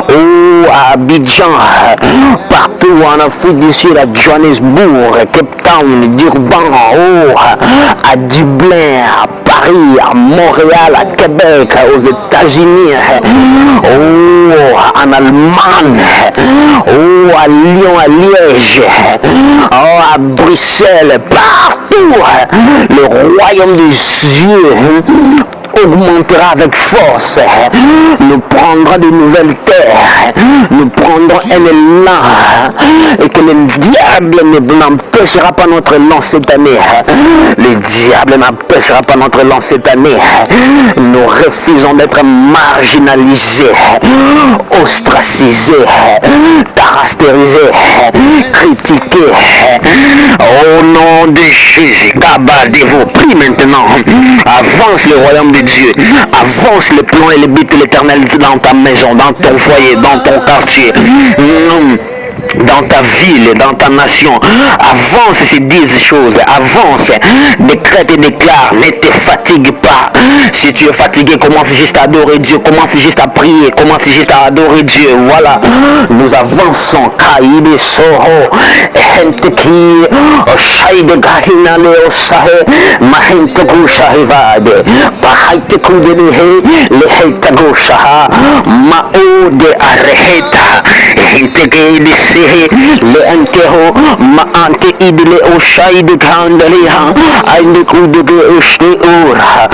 oh, à Abidjan, partout en Afrique du Sud, à Johannesburg, Cape Town, Durban, oh, à Dublin, à Paris, à Montréal, à Québec, aux États-Unis, oh, en Allemagne, oh, à Lyon, à Liège, oh, à Bruxelles, partout, le royaume des cieux augmentera avec force, nous prendra de nouvelles terres, nous prendrons un élan, et que le diable n'empêchera pas notre élan cette année. Le diable n'empêchera pas notre élan cette année. Nous refusons d'être marginalisés, ostracisés, caractérisés, critiqués. Au nom de Jésus, gabardez-vous, prie maintenant, avance le royaume de Dieu, avance le plan et le but de l'éternel dans ta maison, dans ton foyer, dans ton quartier, dans ta ville, dans ta nation. Avance ces 10 choses, avance, décrète et déclare, ne te fatigue pas. Si tu es fatigué, commence juste à adorer Dieu, commence juste à prier, commence juste à adorer Dieu. Voilà, nous avançons. Kaïde Soho, Henteki, Oshaïde Gahinale Osahe, Mahentoku Shahivade, Pahaiteku de le Heitago Shaha, Mao de Areheta, Henteki de Sehe, le Enteho, Maante Idle Oshaïde Kandaliha, Aineku de Oshte Ura,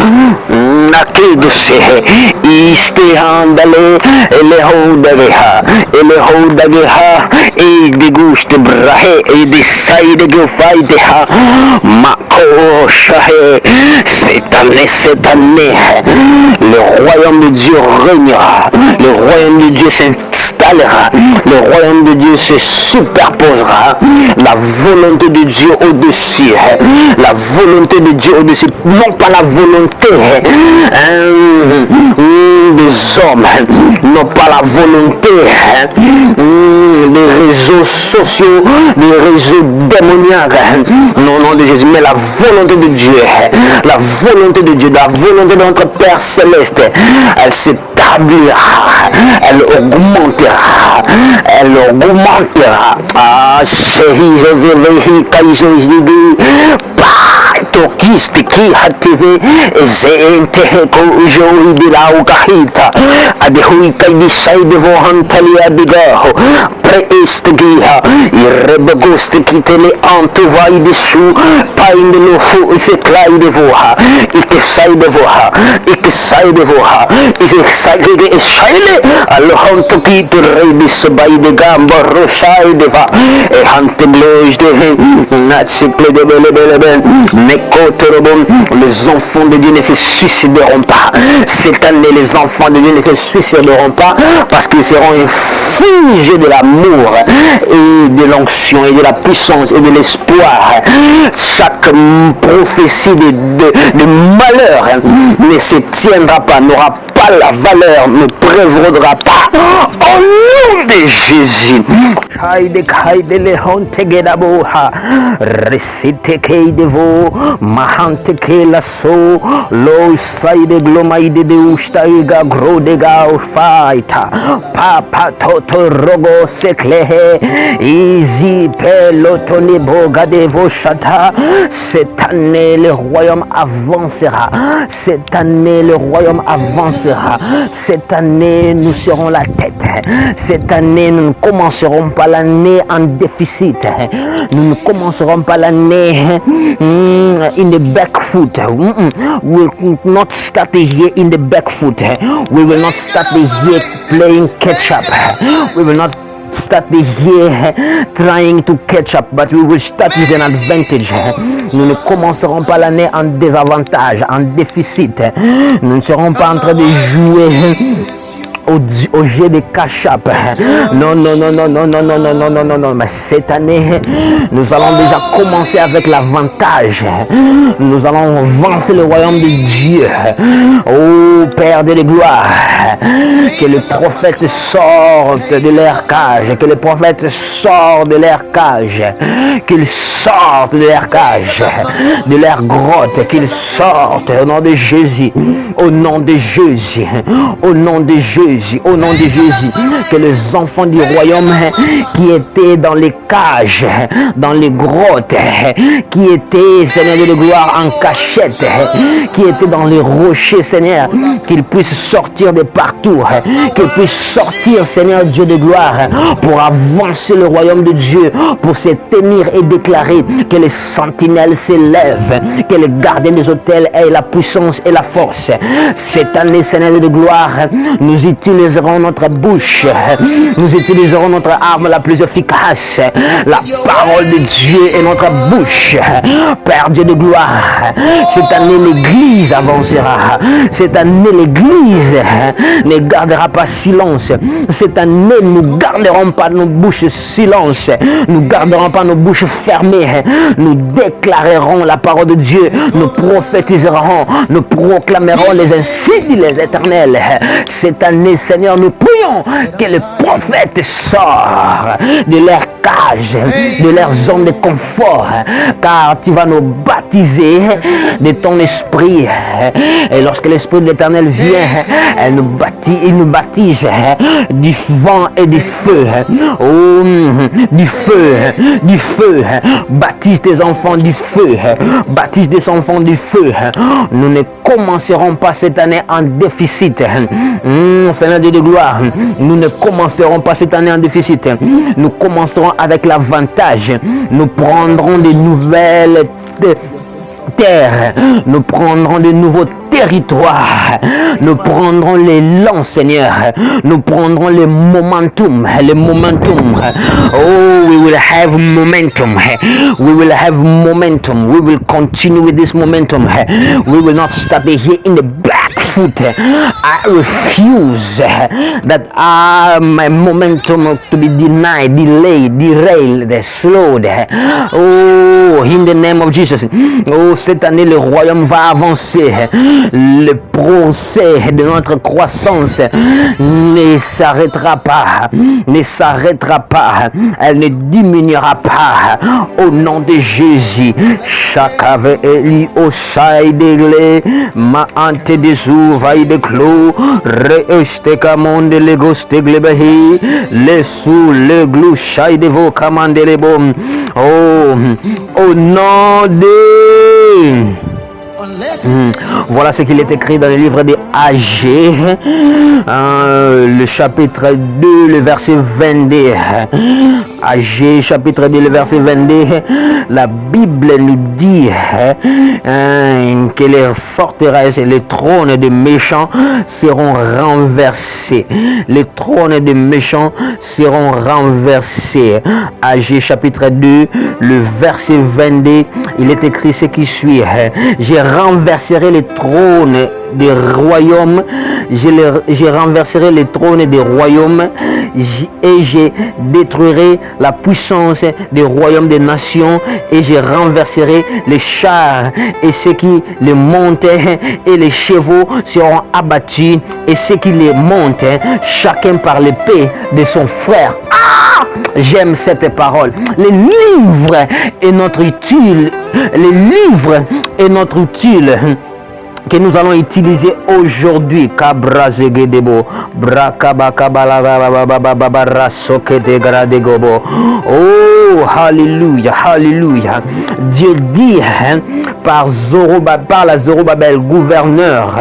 Nake de Sehe, Iste Handale, Elehodageha, Elehodageha, et de Gouste Brahe, et de Saïde Gofaideha, Mako Shahe, cette année, le royaume de Dieu régnera, le royaume de Dieu s'installera, le royaume de Dieu se superposera, la volonté de Dieu au-dessus, la volonté de Dieu au-dessus, non pas la volonté des hommes, non pas la volonté des réseaux sociaux, des réseaux démoniaques, non, non de Jésus, mais la volonté de Dieu, la volonté de Dieu, la volonté de notre Père Céleste, elle s'établira, elle augmentera, ah, chérie, José, Kaïsozidi, Tokiste qui a TV et c'est aujourd'hui de la Ukahita à des huikai di sai de vohantali abigaho preist giha il rebegoste qui te le antuvai dessous pas in le fou c'est clair de voha et que sai de voha et que sai de voha et c'est sai de saile alors on te quitte rebis by de gamba rosai de va et hante bloge de natchiple de belle les enfants de Dieu ne se suicideront pas. Cette année, les enfants de Dieu ne se suicideront pas parce qu'ils seront infligés de l'amour et de l'onction et de la puissance et de l'espoir. Chaque prophétie de malheur ne se tiendra pas, n'aura pas la valeur, ne prévaudra pas. Au nom de Jésus. Mahante ke la so lo side glomaide de ustaiga grodega fighta papa toto rogo seklehe easy pelotoni boga de voshata. Cette année le royaume avancera, cette année le royaume avancera, cette année nous serons la tête, cette année nous ne commencerons pas l'année en déficit, nous ne commencerons pas l'année in the back foot. We will not start the year in the back foot. We will not start the year playing catch up. We will not start the year trying to catch up, but we will start with an advantage. Nous ne commencerons pas l'année en désavantage, en déficit. Nous ne serons pas en train de jouer au jeu des cash-up. Non, non, non, non, non, non, non, non, non, non, non, non. Mais cette année, nous allons déjà commencer avec l'avantage. Nous allons avancer le royaume de Dieu. Oh Père de gloire, que les prophètes sortent de leur cage, que les prophètes sortent de leur cage, qu'ils sortent de leur cage, de leur grotte, qu'ils sortent au nom de Jésus, au nom de Jésus, au nom de Jésus. Au nom de Jésus, que les enfants du royaume qui étaient dans les cages, dans les grottes, qui étaient, Seigneur de gloire, en cachette, qui étaient dans les rochers, Seigneur, qu'ils puissent sortir de partout, qu'ils puissent sortir, Seigneur Dieu de gloire, pour avancer le royaume de Dieu, pour se tenir et déclarer que les sentinelles s'élèvent, que les gardiens des hôtels aient la puissance et la force. Cette année, Seigneur de gloire, nous utiliserons notre bouche, nous utiliserons notre arme la plus efficace, la parole de Dieu et notre bouche. Père Dieu de gloire, cette année l'église avancera, cette année l'église ne gardera pas silence, cette année nous ne garderons pas nos bouches silence, nous ne garderons pas nos bouches fermées, nous déclarerons la parole de Dieu, nous prophétiserons, nous proclamerons les insignes des éternels. Cette année, Seigneur, nous prions que les prophètes sortent de leur cage, de leur zone de confort, car tu vas nous baptiser de ton esprit. Et lorsque l'esprit de l'éternel vient, il nous baptise du vent et du feu. Oh, du feu, du feu. Baptise tes enfants du feu. Baptise des enfants du feu. Nous ne commencerons pas cette année en déficit. Seigneur Dieu de gloire, nous ne commencerons pas cette année en déficit. Nous commencerons avec l'avantage. Nous prendrons de nouvelles terres. Nous prendrons de nouveaux territoires. Nous prendrons l'élan, Seigneur. Nous prendrons le momentum. Le momentum. Oh, we will have momentum. We will have momentum. We will continue with this momentum. We will not stop here in the back foot. I refuse that my momentum to be denied, delayed, derailed, slowed. Oh, in the name of Jesus. Oh, cette année, le royaume va avancer. Le procès de notre croissance ne s'arrêtera pas. Ne s'arrêtera pas. Elle ne diminuera pas. Au nom de Jésus. Chakave eli osai degle ma ante de vai de clou reeste kamonde le goste glebahi le sous le glou chai de vos commandes les bons. Oh, au nom de voilà ce qu'il est écrit dans le livre de Agé, le chapitre 2, le verset 22. Agé, chapitre 2, le verset 22. La Bible nous dit que les forteresses et les trônes des méchants seront renversés. Les trônes des méchants seront renversés. Agé, chapitre 2, le verset 22. Il est écrit ce qui suit. J'ai renverserai les trônes des royaumes, je renverserai les trônes des royaumes et je détruirai la puissance des royaumes des nations et je renverserai les chars et ceux qui les montent et les chevaux seront abattus et ceux qui les montent, chacun par l'épée de son frère. J'aime cette parole. Les livres est notre utile. Les livres est notre utile que nous allons utiliser aujourd'hui. Oh, alléluia, alléluia. Dieu dit par la Zorobabel, gouverneur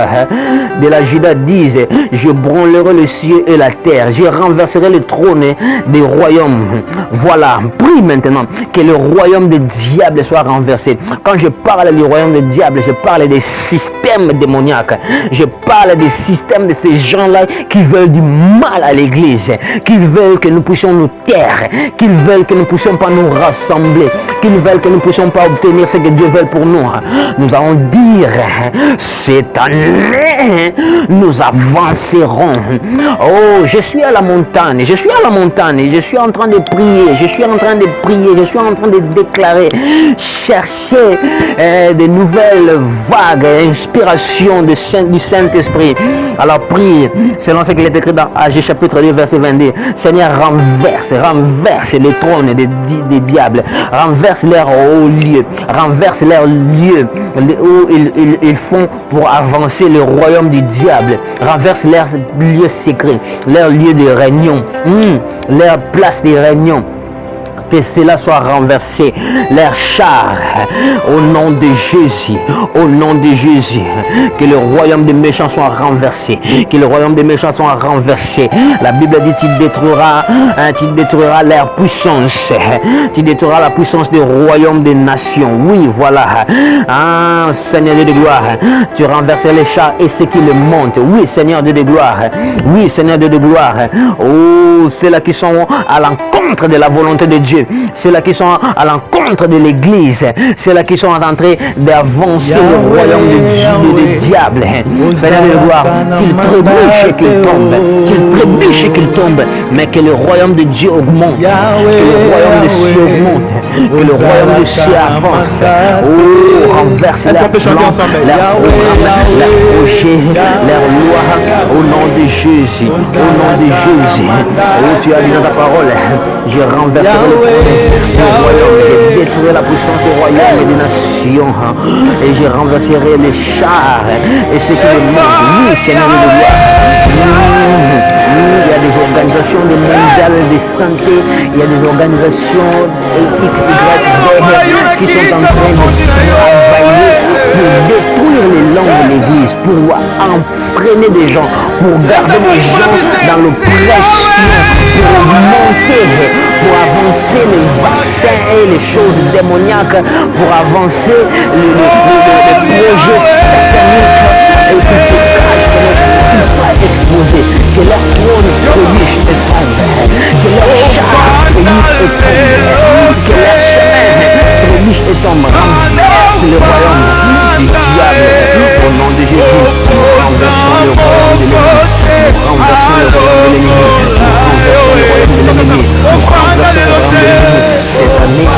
de la Juda, disent: je branlerai le ciel et la terre, je renverserai le trône des royaumes. Voilà, prie maintenant que le royaume du diable soit renversé. Quand je parle du royaume du diable, je parle des systèmes systèmes démoniaques. Je parle des systèmes de ces gens-là qui veulent du mal à l'église, qui veulent que nous puissions nous taire, qui veulent que nous ne puissions pas nous rassembler, qui veulent que nous ne puissions pas obtenir ce que Dieu veut pour nous. Nous allons dire, cette année, nous avancerons. Oh, je suis à la montagne, je suis à la montagne, je suis en train de prier, je suis en train de prier, je suis en train de déclarer, chercher de nouvelles vagues, inspirations du Saint-Esprit. Alors prie, selon ce qu'il est écrit dans Agé chapitre 2, verset 22. Seigneur, renverse les trônes des diables, renverse leurs hauts lieux, renverse leurs lieux où ils font pour avancer le royaume du diable, renverse leurs lieux secrets, leurs lieux de réunion, leur place de réunion. Que cela soit renversé, leurs chars, au nom de Jésus, au nom de Jésus, que le royaume des méchants soit renversé, que le royaume des méchants soit renversé. La Bible dit tu détruiras leur puissance, tu détruiras la puissance du royaume des nations. Oui, voilà. Ah, Seigneur Dieu de gloire, tu renverses les chars et ceux qui le montent. Oui, Seigneur Dieu de gloire, oui, Seigneur Dieu de gloire. Oh, ceux-là qui sont à l'encontre de la volonté de Dieu, ceux-là qui sont à l'encontre de l'église, ceux-là qui sont en train d'avancer le royaume du diable. Seigneur de gloire, qu'il trébuche et qu'il tombe, mais que le royaume de Dieu augmente, que le royaume de Dieu augmente, que le royaume de Dieu avance. Oh, renverse leurs plans, leurs programmes, leurs projets, leurs lois, au nom de Jésus, au nom de Jésus. Oh, tu as dit dans ta parole, je renverserai le royaume, je détruirai la puissance du royaume et des nations, et je renverserai les chars et ceux qui le montent. Oui, Seigneur de gloire. Il y a des organisations mondiales de santé, il y a des organisations X, Y, Z qui sont en train de travailler pour détruire les langues de l'église, pour entraîner des gens, pour garder les gens dans l'oppression, pour monter, pour avancer les vaccins et les choses démoniaques, pour avancer les projets sataniques et que ce crash soit exposé, que leur trône trébuche et tombe, que leur char trébuche et tombe, que leur chemin trébuche et tombe, renverse le royaume du diable au nom de Jésus, renversons le royaume de l'ennemi, renversons le royaume de l'ennemi, renversons le royaume de l'ennemi, renversons le royaume de l'ennemi. Cette année,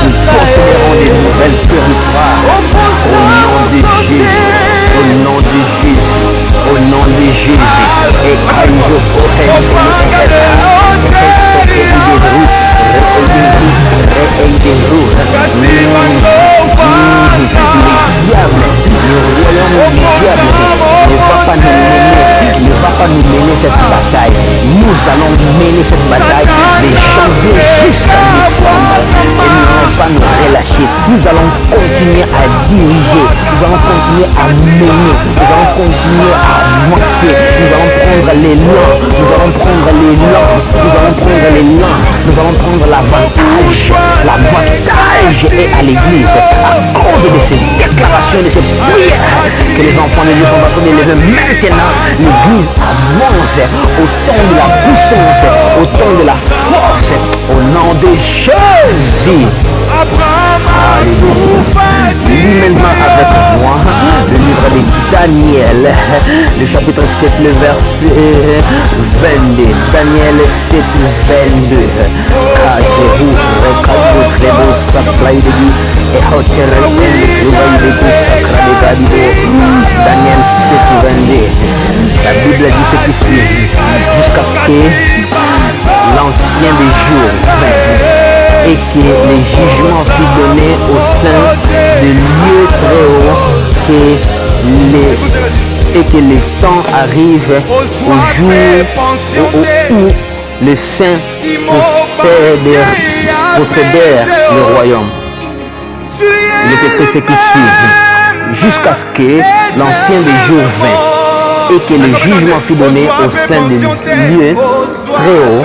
nous posséderons des nouvelles territoires au nom de Jésus, au nom de Jésus, et ne va pas nous mener cette bataille. Nous allons mener cette bataille de janvier jusqu'à décembre et nous n'allons pas nous relâcher. Nous allons continuer à diriger, nous allons continuer à mener, nous allons continuer à avancer, nous allons prendre l'élan, nous allons prendre l'élan, nous allons prendre l'élan, nous allons prendre l'avantage. L'avantage est à l'église à cause de ces déclarations, de ces prières que les enfants de Dieu sont en train de lever maintenant. L'église avance au temps de la puissance, au temps de la force, au nom de Jésus. Lis maintenant avec moi le livre de Daniel, le chapitre 7, le verset 22. Daniel 7, 22. Daniel 7, 22. La Bible dit ce qui suit. Jusqu'à ce que l'ancien des jours vint et que les jugements furent donnés au sein de lieux très hauts, et que le temps arrive au jour où les saints possédèrent le royaume. Il est écrit ce qui suit. Jusqu'à ce que l'ancien des jours vint et que le jugement fut donné au sein des lieux très hauts,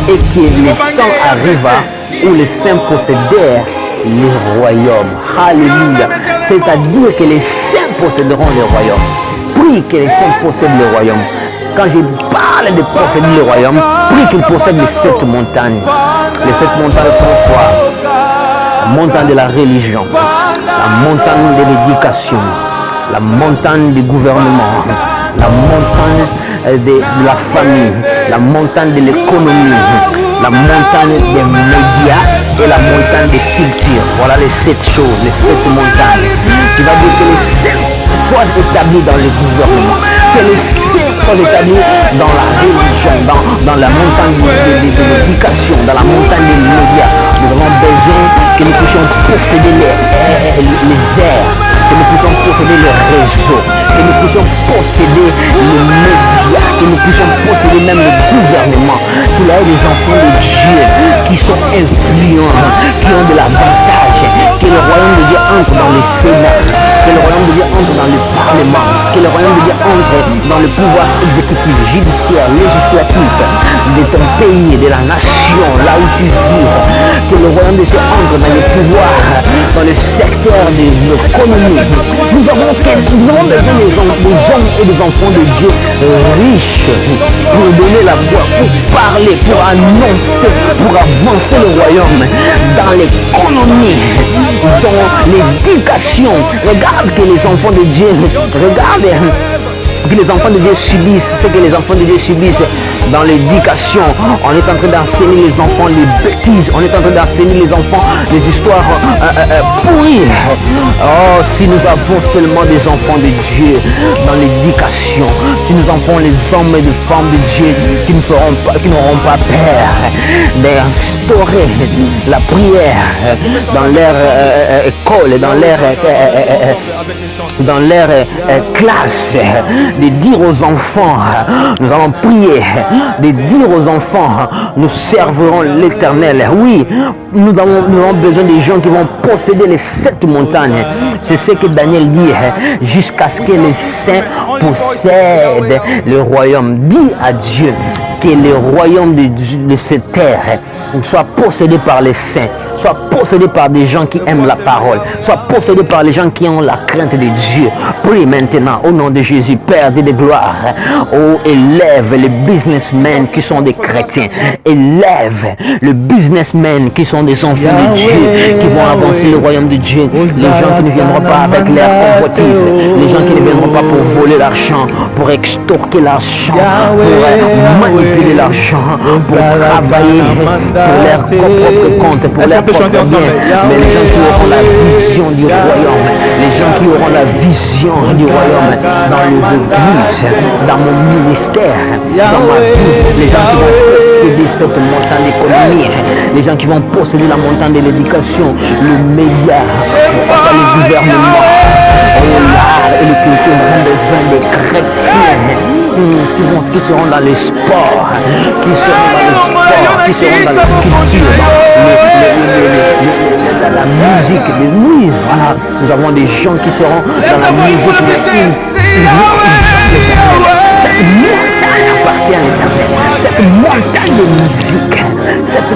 et que le temps arriva où les saints possédèrent les royaumes. Alléluia. C'est-à-dire que les saints posséderont les royaumes. Prie que les saints possèdent le royaume. Quand je parle de posséder le royaume, prie qu'ils possèdent les 7 montagnes. Les 7 montagnes sont quoi? La montagne de la religion, la montagne de l'éducation, la montagne du gouvernement, la montagne de la famille, la montagne de l'économie, la montagne des médias et la montagne des cultures. Voilà les 7 choses, les 7 montagnes. Tu vas dire que les 7 soient établis dans le gouvernement, que les 7 soient établis dans la religion, dans la montagne de l'éducation, dans la montagne des médias. Nous avons besoin que nous puissions posséder les airs, que nous puissions posséder les réseaux, que nous puissions posséder les médias, que nous puissions posséder même le gouvernement. Qu'il y ait des enfants de Dieu qui sont influents, qui ont de l'avantage, que le royaume de Dieu entre dans le Sénat, que le royaume de Dieu entre dans le Parlement, que le royaume de Dieu entre dans le pouvoir exécutif, judiciaire, législatif de ton pays, de la nation, là où tu vis, que le royaume de Dieu entre dans le pouvoir, dans le secteur de l'économie. Nous avons besoin des hommes et des enfants de Dieu riches pour donner la voix, pour parler, pour annoncer, pour avancer le royaume dans l'économie, dans l'éducation. Regarde que les enfants de Dieu, regarde que les enfants de Dieu subissent, ce que les enfants de Dieu subissent dans l'éducation. On est en train d'enseigner les enfants les bêtises, on est en train d'enseigner les enfants des histoires pourries. Oh, si nous avons seulement des enfants de Dieu dans l'éducation, si nous avons les hommes et les femmes de Dieu qui n'auront pas peur d'instaurer la prière dans leur école, dans leur classe, de dire aux enfants, nous allons prier, de dire aux enfants, nous servirons l'Éternel. Oui, nous avons besoin des gens qui vont posséder les 7 montagnes. C'est ce que Daniel dit, jusqu'à ce que les saints possèdent le royaume. Dis à Dieu que le royaume de cette terre soit possédé par les saints, soit possédé par des gens qui aiment la parole, soit possédé par les gens qui ont la crainte de Dieu. Prie maintenant au nom de Jésus, Père de gloire. Oh, élève les businessmen qui sont des chrétiens, élève les businessmen qui sont des enfants de Dieu, qui vont avancer le royaume de Dieu. Les gens qui ne viendront pas avec leur convoitise, les gens qui ne viendront pas pour voler l'argent, pour extorquer l'argent, pour manipuler l'argent, pour travailler pour leur propre compte, pour leur propre bien. Mais les gens qui auront la vision du royaume, les gens qui auront la vision du royaume dans les églises, dans mon ministère, dans ma vie, les gens qui vont posséder cette montagne d'économie, les gens qui vont posséder la montagne de l'éducation, le média, le gouvernement, l'art et le culture auront besoin des chrétiens qui seront dans les sports, qui seront dans la culture, dans la musique. Oui, voilà, nous avons des gens qui seront dans la musique. Cette montagne appartient à l'Éternel. Cette montagne de musique, cette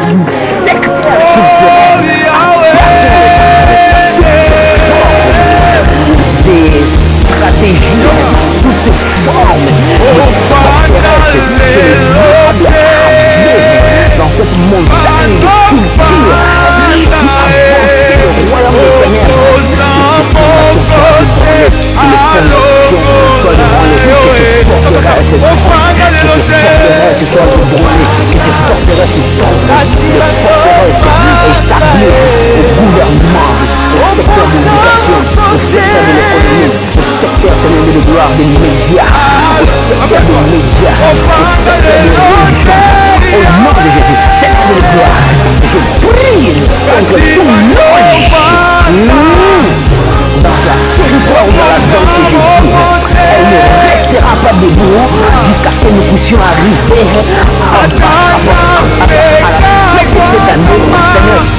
secteur culturel appartient à l'Éternel. Des stratégies, toutes formes dans cette montagne de culture qui avance le royaume de ténèbres. Que les fondations soient ébranlées, que ces forteresses soient ébranlées, que ces forteresses établies au gouvernement, au secteur de l'éducation, au secteur de l'économie, au secteur de gloire des médias, au secteur des médias, au secteur de religion. Au nom de Jésus, secteur de gloire, je prie contre tout loge dans la territoire de la zone que je vis. Elle ne restera pas debout jusqu'à ce que nous puissions arriver à la fête de cette année.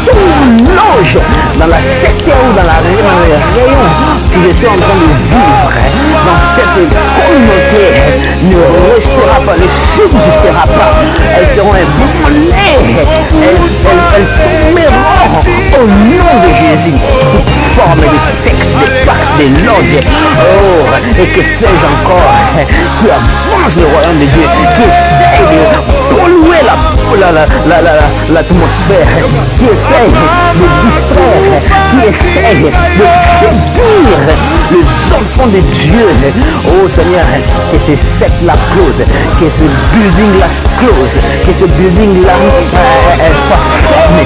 Tout loge dans la secteur ou dans les rayons que je suis en train de vivre dans cette communauté ne restera pas, ne subsistera pas. Elles seront ébranlées, elles tomberont au nom de Jésus, toute forme de sexe, de pacte, de loge, oh, et que sais-je encore, qui avance le royaume de Dieu, qui essaye de polluer l'atmosphère, qui essaye de distraire, qui essaye de séduire les enfants de Dieu. Oh Seigneur, que ce secte-là close, que ce building-là close, que ce building-là soit fermé,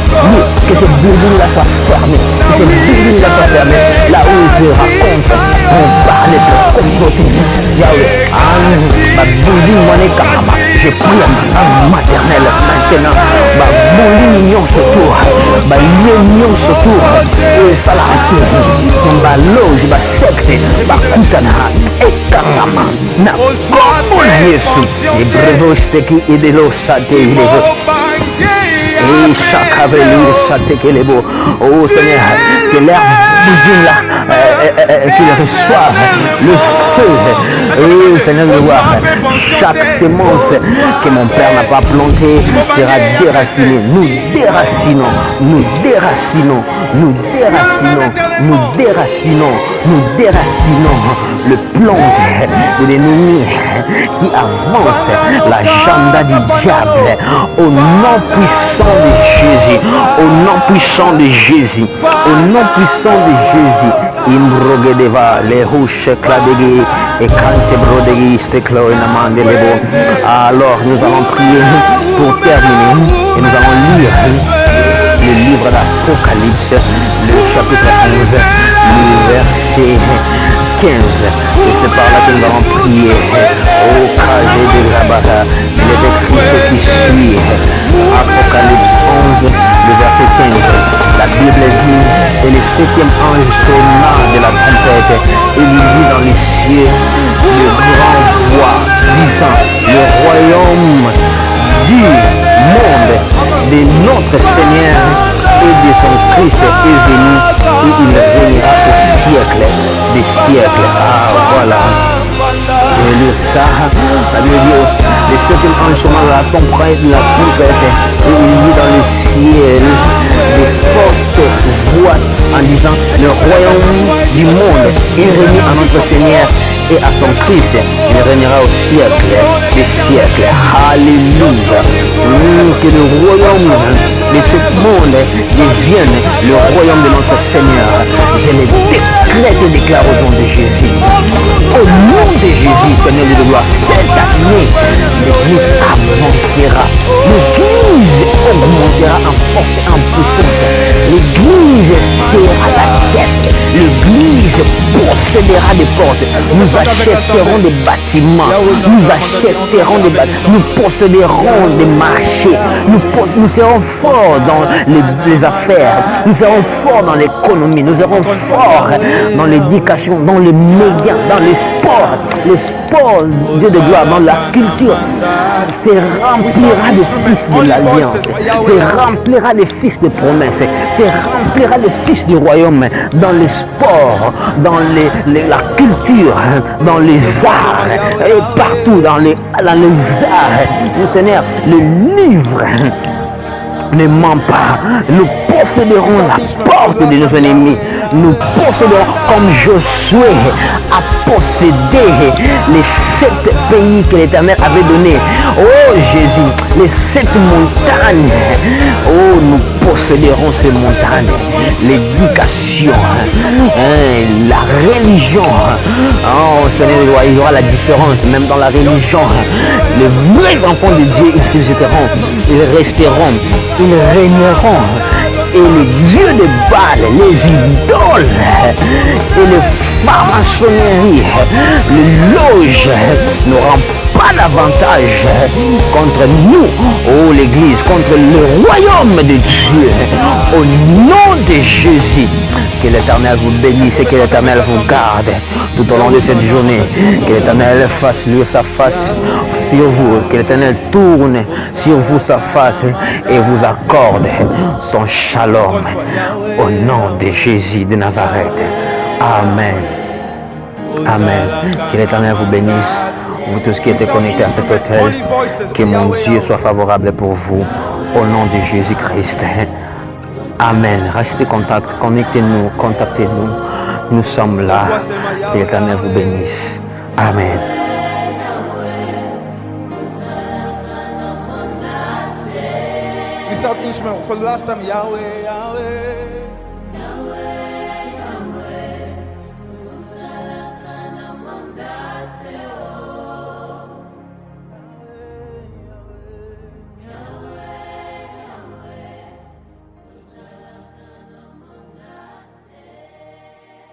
que ce building-là soit fermé, que ce building-là soit fermé, là où ils se racontent, on parle pour comploter. Yahweh, ma building, mon écarama, je prie à ma maternelle maintenant, ma building union surtout, ma union surtout, et falaki, ma loge, ma secte, ma kutana, et karama, na komo Yesu, et brevosteki et de l'osate, et chaque avenue, Satekelebo. Oh Seigneur, que l'air building là, qu'il reçoive le feu. Oh Seigneur, de voir chaque sémence que mon Père n'a pas plantée sera déracinée. Nous déracinons, nous déracinons, nous déracinons, nous déracinons, nous déracinons le plan de l'ennemi qui avance l'agenda du diable au nom puissant de Jésus, au nom puissant de Jésus, au nom puissant de Jésus. Imbrogedeva, les rouches cladegui et cantebrodegui steklo et namandelebo. Alors nous allons prier pour terminer et nous allons lire le livre d'Apocalypse, le chapitre 11, le verset 15. Et c'est par là que nous allons prier. Au cagé de Rabata, il est écrit ce qui suit. Apocalypse 11, le verset 15. La Bible dit, et le septième ange sonna de la trompette, et il dit dans les cieux le grand voix, disant, le royaume du monde de notre Seigneur et de son Christ est venu, et il régnera au siècle des siècles. Ah voilà. Et le ça, ça veut dire, le septième ange sonna de la trompette, et il dit dans le ciel de fortes voix en disant, le royaume du monde est remis à notre Seigneur et à son Christ, il régnera au siècle des siècles. Alléluia. Que le royaume de ce monde devienne le royaume de notre Seigneur. Je le décrète et déclare au nom de Jésus. Au nom de Jésus, Seigneur de gloire, cette année, l'Église avancera. L'Église augmentera en force et en puissance. L'Église sera la tête. L'Église possédera des portes. Nous achèterons des bâtiments. Nous achèterons des bâtiments. Nous posséderons des marchés. Nous serons forts dans les affaires. Nous serons forts dans l'économie. Nous serons forts dans l'éducation, dans les médias, dans les sports. Les sports, Dieu de gloire, dans la culture. C'est remplira des fils de l'Alliance. C'est remplira des fils de promesses. C'est remplira des fils du royaume dans les sports, dans la culture, dans les arts et partout dans les arts. Mon Seigneur, le livre ne ment pas. Nous posséderons la porte de nos ennemis. Nous posséderons comme Josué a possédé les 7 pays que l'Éternel avait donnés. Oh Jésus, les 7 montagnes. Oh, nous posséderons ces montagnes. L'éducation, la religion. Oh Seigneur, il y aura la différence même dans la religion. Les vrais enfants de Dieu, ils susciteront, ils resteront, ils régneront. Et les dieux de Baal, les idoles et les francs-maçonneries, les loges n'auront pas d'avantage contre nous, oh l'Église, contre le royaume de Dieu. Au nom de Jésus, que l'Éternel vous bénisse et que l'Éternel vous garde tout au long de cette journée. Que l'Éternel fasse luire sa face sur vous, que l'Éternel tourne sur vous sa face et vous accorde son shalom. Au nom de Jésus de Nazareth. Amen. Amen. Que l'Éternel vous bénisse. Vous tous qui êtes connectés à cet hôtel, que mon Dieu soit favorable pour vous. Au nom de Jésus-Christ. Amen. Restez contact, connectez-nous, contactez-nous. Nous sommes là. L'Éternel vous bénisse. Amen. We start instrument for the last time. Yahweh, Yahweh.